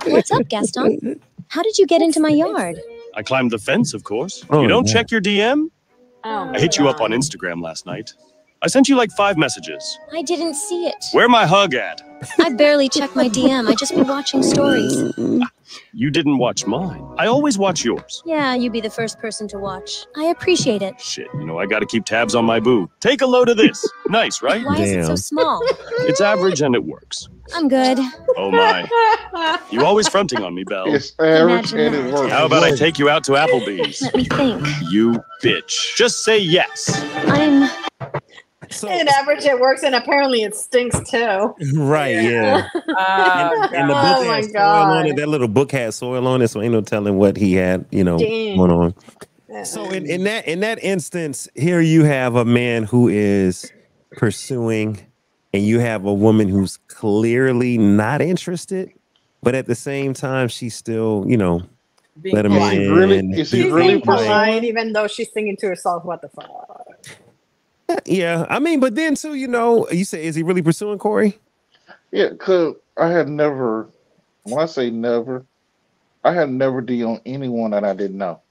What's up, Gaston? How did you get into my yard? I climbed the fence, of course. You don't check your DM? I hit you up on Instagram last night. I sent you like 5 messages. I didn't see it. Where my hug at? I barely check my DM. I just be watching stories. You didn't watch mine. I always watch yours. Yeah, you be the first person to watch. I appreciate it. Shit, I gotta keep tabs on my boo. Take a load of this. Nice, right? Why is it so small? It's average and it works. I'm good. Oh my. You always fronting on me, Belle. It's average and it works. How about I take you out to Applebee's? Let me think. You bitch. Just say yes. In average, it works, and apparently it stinks too. Right, yeah. And the book had soil on it. That little book had soil on it, so ain't no telling what he had, going on. So in that instance, here you have a man who is pursuing, and you have a woman who's clearly not interested, but at the same time, she's still, let him in. Is he really polite, even though she's thinking to herself, "What the fuck." Yeah, I mean, but then too, you say, is he really pursuing Corey? Yeah, because I had never, when I say never, I had never D on anyone that I didn't know.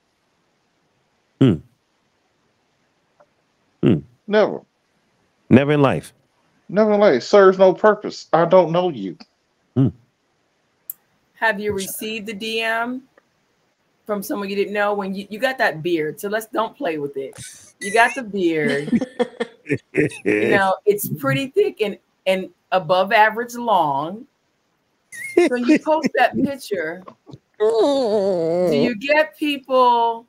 Hmm. Hmm. Never. Never in life. Never in life. Serves no purpose. I don't know you. Hmm. Have you received the DM from someone you didn't know? When you got that beard, so don't play with it. You got the beard. You know, it's pretty thick and above average long. So you post that picture. Do you get people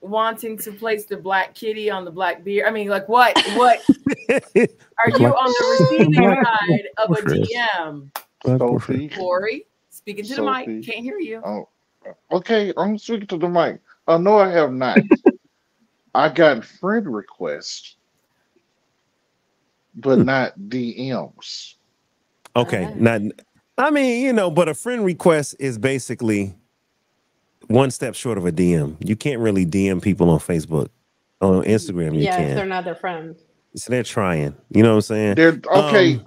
wanting to place the black kitty on the black beard? I mean, like what? What are you on the receiving side of a DM? Sophie. Corey, speaking to the mic, can't hear you. Oh, okay, I'm speaking to the mic. No, I have not. I got friend requests, but not DMs. Okay, not. I mean, you know, but a friend request is basically one step short of a DM. You can't really DM people on Facebook. On Instagram, you can. If they're not their friend. So they're trying. You know what I'm saying? They're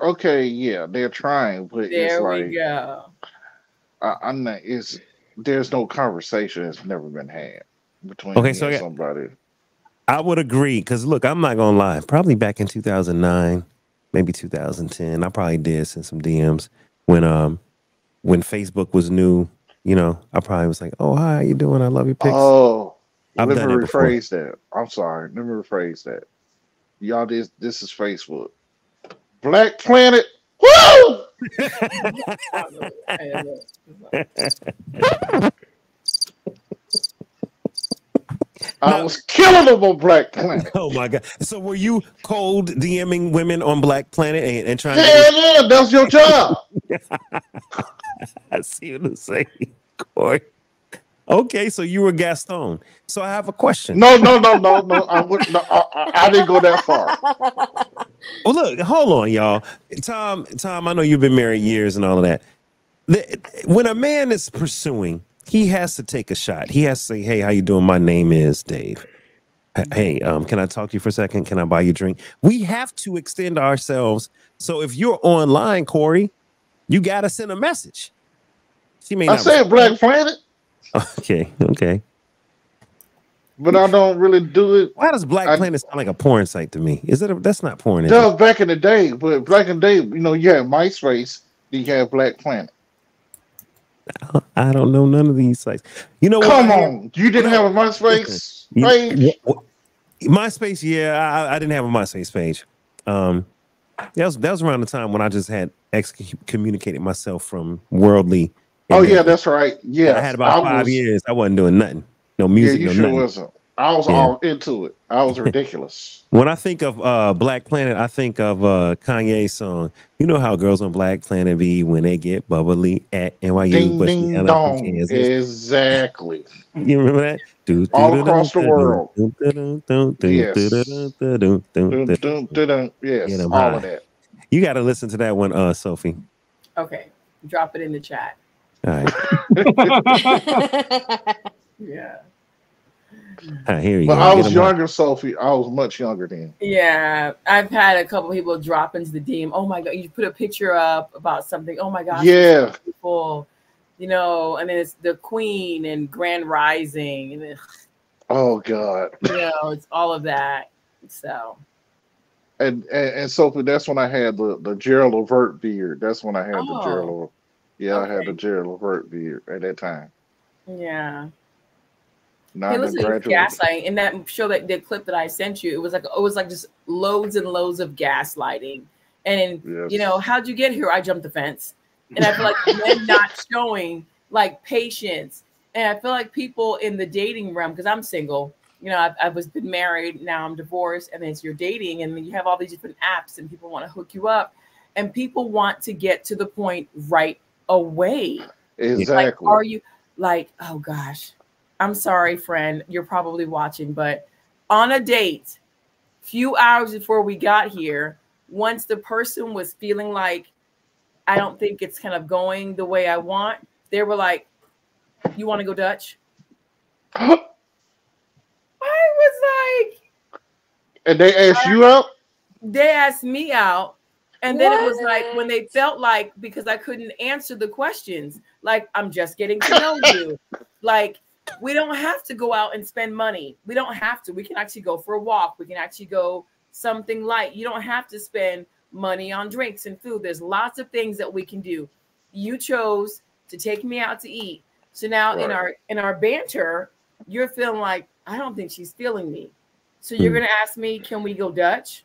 okay, yeah, they're trying, but there it's we like go. I'm not. There's no conversation that's never been had between me and somebody. I would agree because look, I'm not gonna lie. Probably back in 2009, maybe 2010, I probably did send some DMs when Facebook was new. You know, I probably was like, "Oh, hi, how you doing? I love your pics." Oh, I've let me done that before. rephrase that. I'm sorry. Let me rephrase that. Y'all, this is Facebook. Black Planet. Woo! I was killing them on Black Planet. Oh my god! So were you cold DMing women on Black Planet and trying? Yeah, that's your job. I see what you're saying, Corey. Okay, so you were Gaston. So I have a question. No. I didn't go that far. Well, look, hold on, y'all. Tom, I know you've been married years and all of that. When a man is pursuing, he has to take a shot. He has to say, "Hey, how you doing? My name is Dave. Hey, can I talk to you for a second? Can I buy you a drink?" We have to extend ourselves. So if you're online, Corey, you got to send a message. She may not. I said Black Planet. Okay. But I don't really do it. Why does Black Planet sound like a porn site to me? That's not porn? That was back in the day, but back in the day, you know, you had MySpace, then you had Black Planet. I don't know none of these sites. You know what? Come on, you didn't have a MySpace page? MySpace, yeah, I didn't have a MySpace page. That was around the time when I just had excommunicated myself from worldly. Oh yeah, that's right. Yeah, I had about 5 years. I wasn't doing nothing. No music. Yeah, you no sure nothing. wasn't. I was all into it. I was ridiculous. When I think of Black Planet, I think of Kanye's song. You know how girls on Black Planet be when they get bubbly at NYU. Ding, ding, dong. Exactly. You remember that? All across the world. Yes, all of that. You got to listen to that one, Sophie. Okay, drop it in the chat. All right. Yeah. Here you but go. I was younger, Sophie. I was much younger then. Yeah, I've had a couple people drop into the DM. Oh my god, you put a picture up about something. Oh my gosh, yeah, beautiful. You know, and then it's the Queen and Grand Rising, and then, oh god, you know, it's all of that. So, and Sophie, that's when I had the Gerald Levert beard. That's when I had the Gerald. Yeah, okay. I had the Gerald Levert beard at that time. Yeah. Hey, listen to gaslighting. In that show, that the clip that I sent you, it was like just loads and loads of gaslighting. And yes. You know, how'd you get here? I jumped the fence. And I feel like men not showing like patience. And I feel like people in the dating realm, because I'm single, you know, I was been married, now I'm divorced, and then you're dating, and then you have all these different apps, and people want to hook you up, and people want to get to the point right away. Exactly. Like, are you like, oh gosh, I'm sorry, friend, you're probably watching, but on a date, few hours before we got here, once the person was feeling like, I don't think it's kind of going the way I want, they were like, you want to go Dutch? I was like, and they asked you out? They asked me out. And then it was like when they felt like, because I couldn't answer the questions, like, I'm just getting to know you. Like, we don't have to go out and spend money. We don't have to. We can actually go for a walk. We can actually go something light. You don't have to spend money on drinks and food. There's lots of things that we can do. You chose to take me out to eat. So now in our banter, you're feeling like, I don't think she's feeling me. So you're going to ask me, can we go Dutch?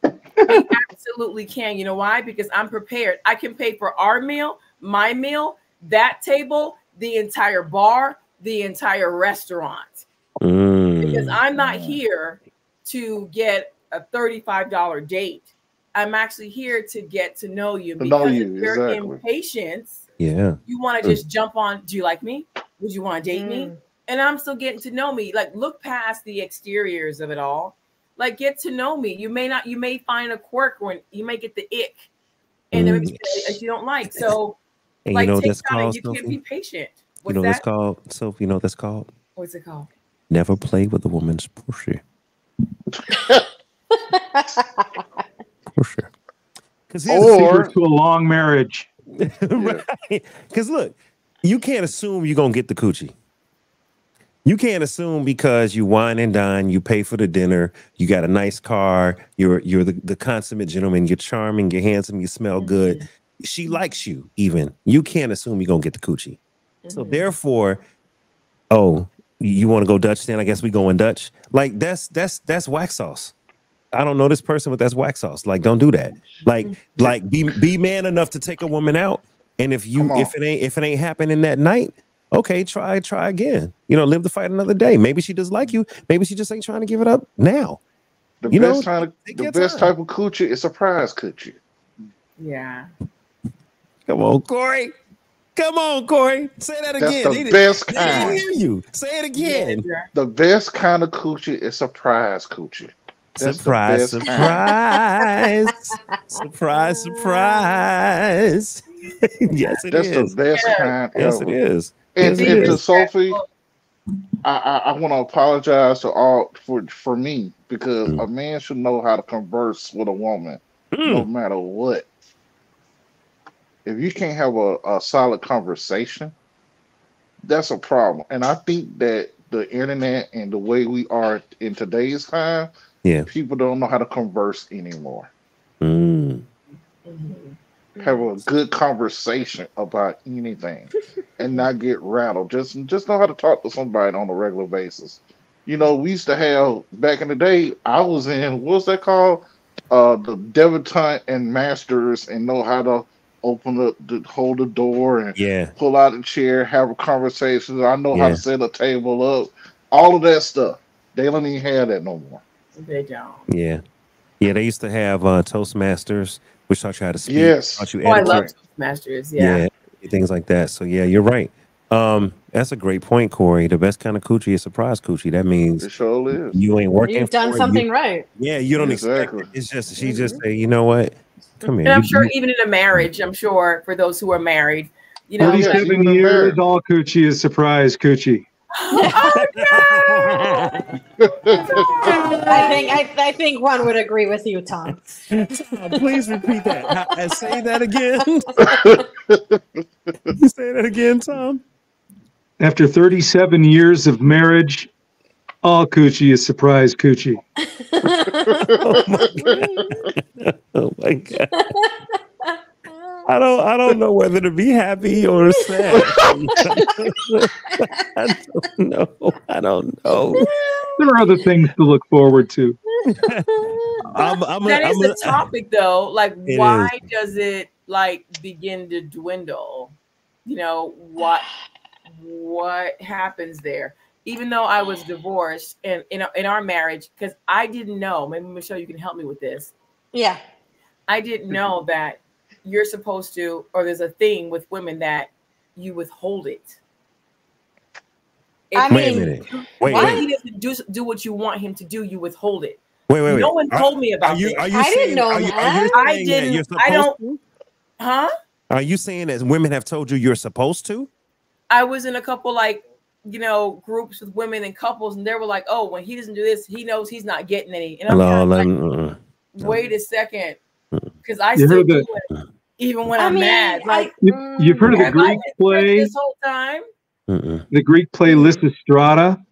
We absolutely can. You know why? Because I'm prepared. I can pay for our meal, my meal, that table, the entire bar, the entire restaurant. Because I'm not here to get a $35 date. I'm actually here to get to know you. Because if you're impatient, you want to just jump on, do you like me? Would you want to date me? And I'm still getting to know me. Like, look past the exteriors of it all. Like, get to know me. You may find a quirk, or you may get the ick, and there may be that you don't like. So, and like, you know take that's time. called, You can't be patient. You know that's called, Sophie. You know what that's called? What's it called? Never play with a woman's pussy. Pussy. Because here's the secret to a long marriage. Right? Because look, you can't assume you're gonna get the coochie. You can't assume because you wine and dine, you pay for the dinner, you got a nice car, you're the consummate gentleman, you're charming, you're handsome, you smell good. She likes you even. You can't assume you're gonna get the coochie. So therefore, oh, you want to go Dutch then? I guess we going Dutch. Like that's wax sauce. I don't know this person, but that's wax sauce. Like, don't do that. Like be man enough to take a woman out. And if it ain't happening that night, okay, try again. You know, live to fight another day. Maybe she does like you. Maybe she just ain't trying to give it up now. The best type of coochie is surprise coochie. Yeah. Come on, Corey. Come on, Corey. Say that again. That's the best kind. They don't hear you. Say it again. The best kind of coochie is surprise coochie. That's surprise, surprise. Surprise, surprise. Yes, it is. That's the best kind. Yes, it is. And to Sophie, I want to apologize to all for me, because a man should know how to converse with a woman, no matter what. If you can't have a solid conversation, that's a problem. And I think that the internet and the way we are in today's time, people don't know how to converse anymore. Have a good conversation about anything and not get rattled. Just know how to talk to somebody on a regular basis. You know, we used to have, back in the day, I was in, what's that called? The debutante and masters, and know how to open hold the door and pull out a chair, have a conversation. I know how to set a table up. All of that stuff. They don't even have that no more. They don't. Yeah. Yeah, they used to have Toastmasters, which taught you how to speak. Yes. Taught you I love Toastmasters. Yeah. Things like that. So yeah, you're right. That's a great point, Corey. The best kind of coochie is surprise coochie. That means it sure is. You ain't working. You've done something right. Yeah, you don't expect it. It's just she just say, you know what? Come here. And I'm sure even in a marriage, I'm sure for those who are married, you know, 47 years, all coochie is surprise coochie. Oh, no! I think one would agree with you, Tom. Please repeat that. Say that again. Say that again, Tom. After 37 years of marriage, all coochie is surprise coochie. Oh my God. Oh my God. I don't know whether to be happy or sad. I don't know. There are other things to look forward to. That is the topic, though. Like, why does it like begin to dwindle? You know, what happens there? Even though I was divorced and in our marriage, because I didn't know. Maybe Michelle, you can help me with this. Yeah, I didn't know that you're supposed to, or there's a thing with women that you withhold it. Wait a minute. Wait. He doesn't do what you want him to do, you withhold it. Wait. No one told me about this. I didn't know that. I didn't. I don't. Huh? Are you saying that women have told you you're supposed to? I was in a couple groups with women and couples, and they were like, "Oh, when he doesn't do this, he knows he's not getting any." And I'm like, wait a second. because I still do it, even when I'm mad. Like you've heard of the Greek play this whole time. The Greek play Lysistrata.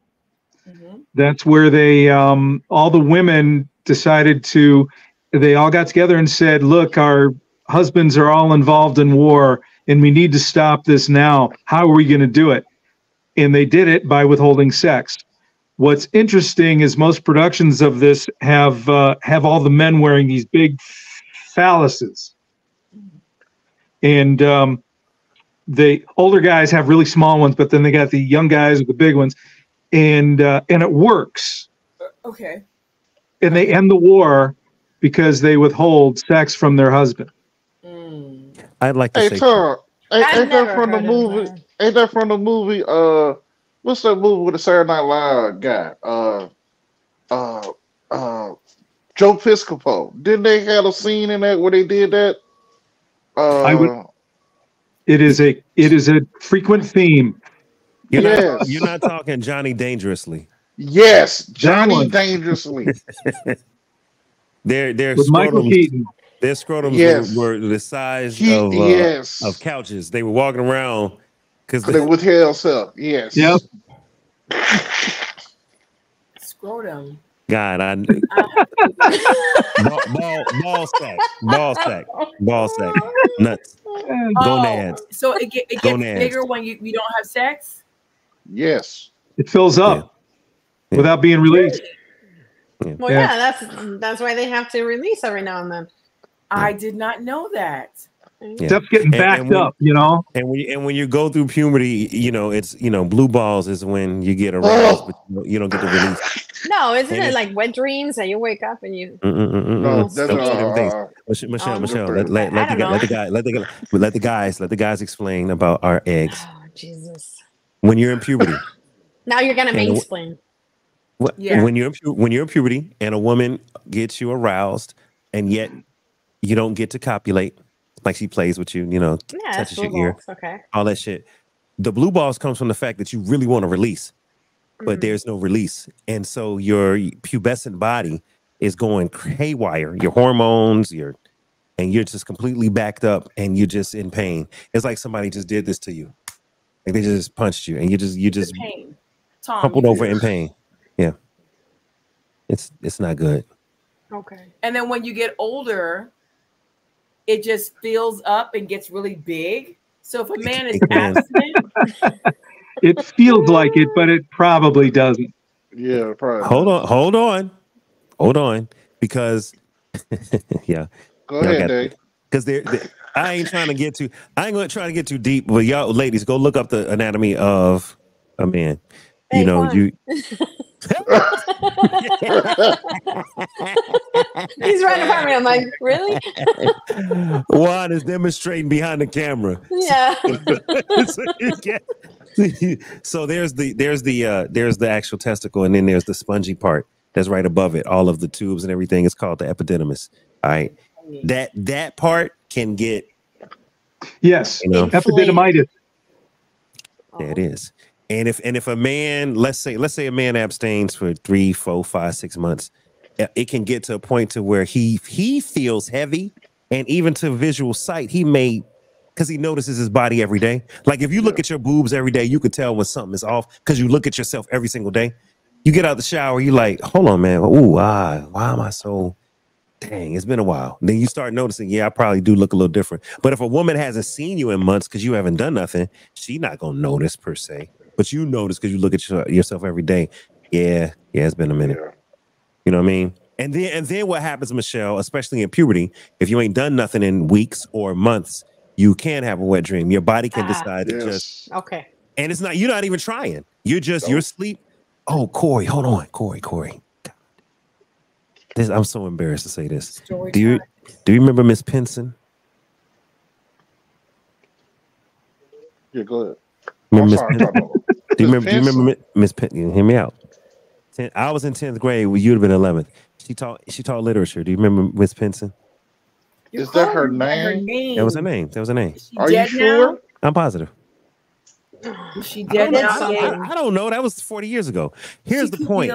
That's where they all the women decided to. They all got together and said, "Look, our husbands are all involved in war, and we need to stop this now. How are we going to do it?" And they did it by withholding sex. What's interesting is most productions of this have all the men wearing these big phalluses, and the older guys have really small ones, but then they got the young guys with the big ones, and it works. Okay. And they end the war because they withhold sex from their husband. I'd like to say, ain't that from the movie? Ain't that from the movie? What's that movie with the Saturday Night Live guy? Joe Piscopo. Didn't they have a scene in that where they did that? It is a frequent theme. You're not talking Johnny Dangerously. Yes, Johnny Dangerously. Their with Michael Keaton. Their scrotums were the size of couches. They were walking around because they withheld self. Yes. Yep. Scrotum. God, ball sack, nuts, gonads. So it gets bigger when you don't have sex. Yes, it fills up without being released. Well, that's why they have to release every now and then. I did not know that. Stuff's getting backed up, you know. And when you go through puberty, it's blue balls is when you get aroused, but you don't get the release. No, isn't it like wet dreams that you wake up and you? No, that's Michelle. Let the guys explain about our eggs. Oh, Jesus! When you're in puberty. Now you're gonna mansplain. When you're in puberty and a woman gets you aroused, and yet you don't get to copulate, like she plays with you, touches your ear, all that shit. The blue balls comes from the fact that you really want to release, but there's no release, and so your pubescent body is going haywire. Your hormones, and you're just completely backed up, and you're just in pain. It's like somebody just did this to you, like they just punched you, and you just crumpled over in pain. Yeah, it's not good. Okay. And then when you get older, it just fills up and gets really big. So if a man is abstinent, it feels like it, but it probably doesn't. Yeah, probably. Hold on, because yeah. Go ahead, Dave. Because I ain't going to try to get too deep, but y'all ladies, go look up the anatomy of a man. Hey, you. He's right in front of me. I'm like, really? Juan is demonstrating behind the camera. Yeah. So there's the actual testicle, and then there's the spongy part that's right above it. All of the tubes and everything is called the epididymis. All right, that part can get epididymitis. There it is. And if a man, let's say a man abstains for 3, 4, 5, 6 months, it can get to a point to where he feels heavy, and even to visual sight, because he notices his body every day. Like if you look at your boobs every day, you could tell when something is off because you look at yourself every single day. You get out the shower, you like, hold on, man. Why am I so? Dang, it's been a while. Then you start noticing, I probably do look a little different. But if a woman hasn't seen you in months because you haven't done nothing, she's not gonna notice per se. But you notice because you look at yourself every day. Yeah, it's been a minute. You know what I mean? And then what happens, Michelle, especially in puberty, if you ain't done nothing in weeks or months, you can have a wet dream. Your body can decide to just And you're not even trying. You're asleep. Oh, Corey, hold on, Corey. I'm so embarrassed to say this. Do you remember Miss Pinson? Yeah, go ahead. Do you remember Miss Pinson? Hear me out. I was in 10th grade when you'd have been 11th. She taught literature. Do you remember Miss Pinson? Is that her name? That was her name. Are you sure? I'm positive. She dead now. I don't know. That was 40 years ago. Here's the point.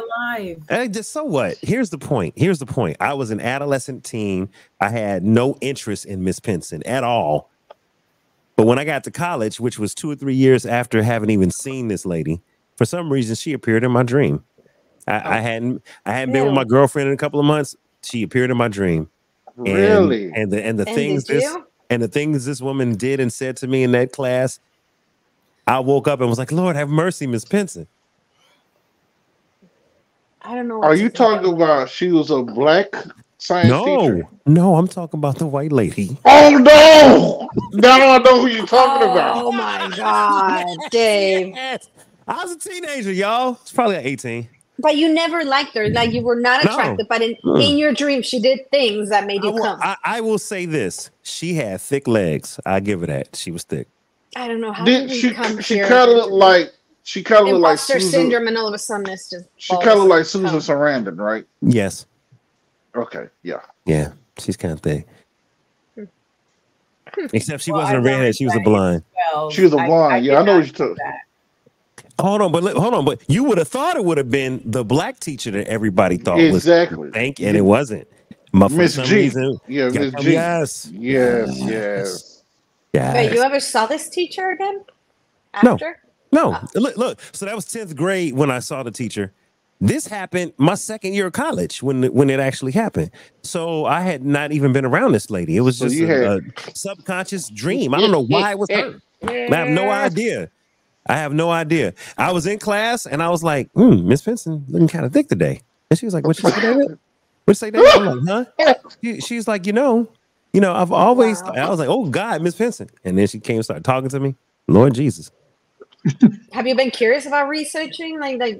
Just so what? Here's the point. I was an adolescent teen. I had no interest in Miss Pinson at all. But when I got to college, which was 2 or 3 years after having even seen this lady, for some reason she appeared in my dream. I hadn't been with my girlfriend in a couple of months. She appeared in my dream. Really? And the things this woman did and said to me in that class, I woke up and was like, Lord, have mercy, Miss Pinson. I don't know. Are you talking about she was a black science teacher? No, I'm talking about the white lady. Oh no! Now I know who you're talking about. Oh my God, Dave. I was a teenager, y'all. It's probably like 18. But you never liked her. Like you were not attracted. But in your dream, she did things that made you come. I will say this. She had thick legs. I give her that. She was thick. I don't know how did we come she here. kind of looked like Imposter Susan syndrome, and all of a sudden it's just. She kind of like Susan Sarandon, right? Yes. Okay. Yeah. Yeah. She's kind of thick. Except she wasn't a redhead. She was a blonde. She was a blonde. I know what you're talking. Hold on, but you would have thought it would have been the black teacher that everybody thought was thank, and it wasn't. Miss G. Yeah, Miss G. Yes. Wait, you ever saw this teacher again? After? No. Look. So that was 10th grade when I saw the teacher. This happened my second year of college when it actually happened. So I had not even been around this lady. It was just a subconscious dream. I don't know why it was her. I have no idea. I was in class and I was like, Miss Pinson looking kind of thick today. And she was like, what you say, David? What you say, David? I'm like, huh? She's like, I've always thought. I was like, oh God, Miss Pinson. And then she came and started talking to me. Lord Jesus. Have you been curious about researching, like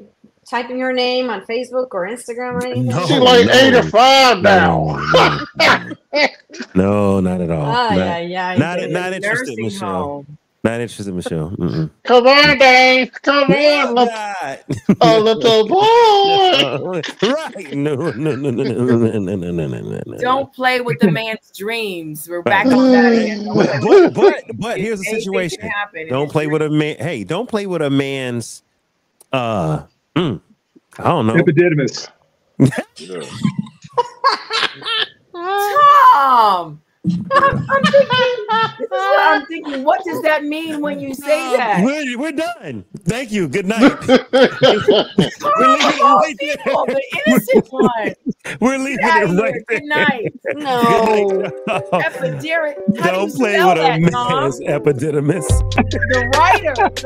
typing your name on Facebook or Instagram or anything? She's like 85 now. No, not at all. Not interested, Nursing Michelle. home. Not interested, Michelle. Come on, Dave. Come on, little boy. Right. No. Don't play with the man's dreams. We're back on that again. But here's the situation. Don't play with a man. Hey, don't play with a man's I don't know. Epididymis. Tom! I'm thinking, what does that mean when you say that? We're done. Thank you. Good night. The innocent one. We're leaving it right there. Good night. No. Epididymis. Don't play with a man's epididymis. The writer ends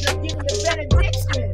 up giving the benediction.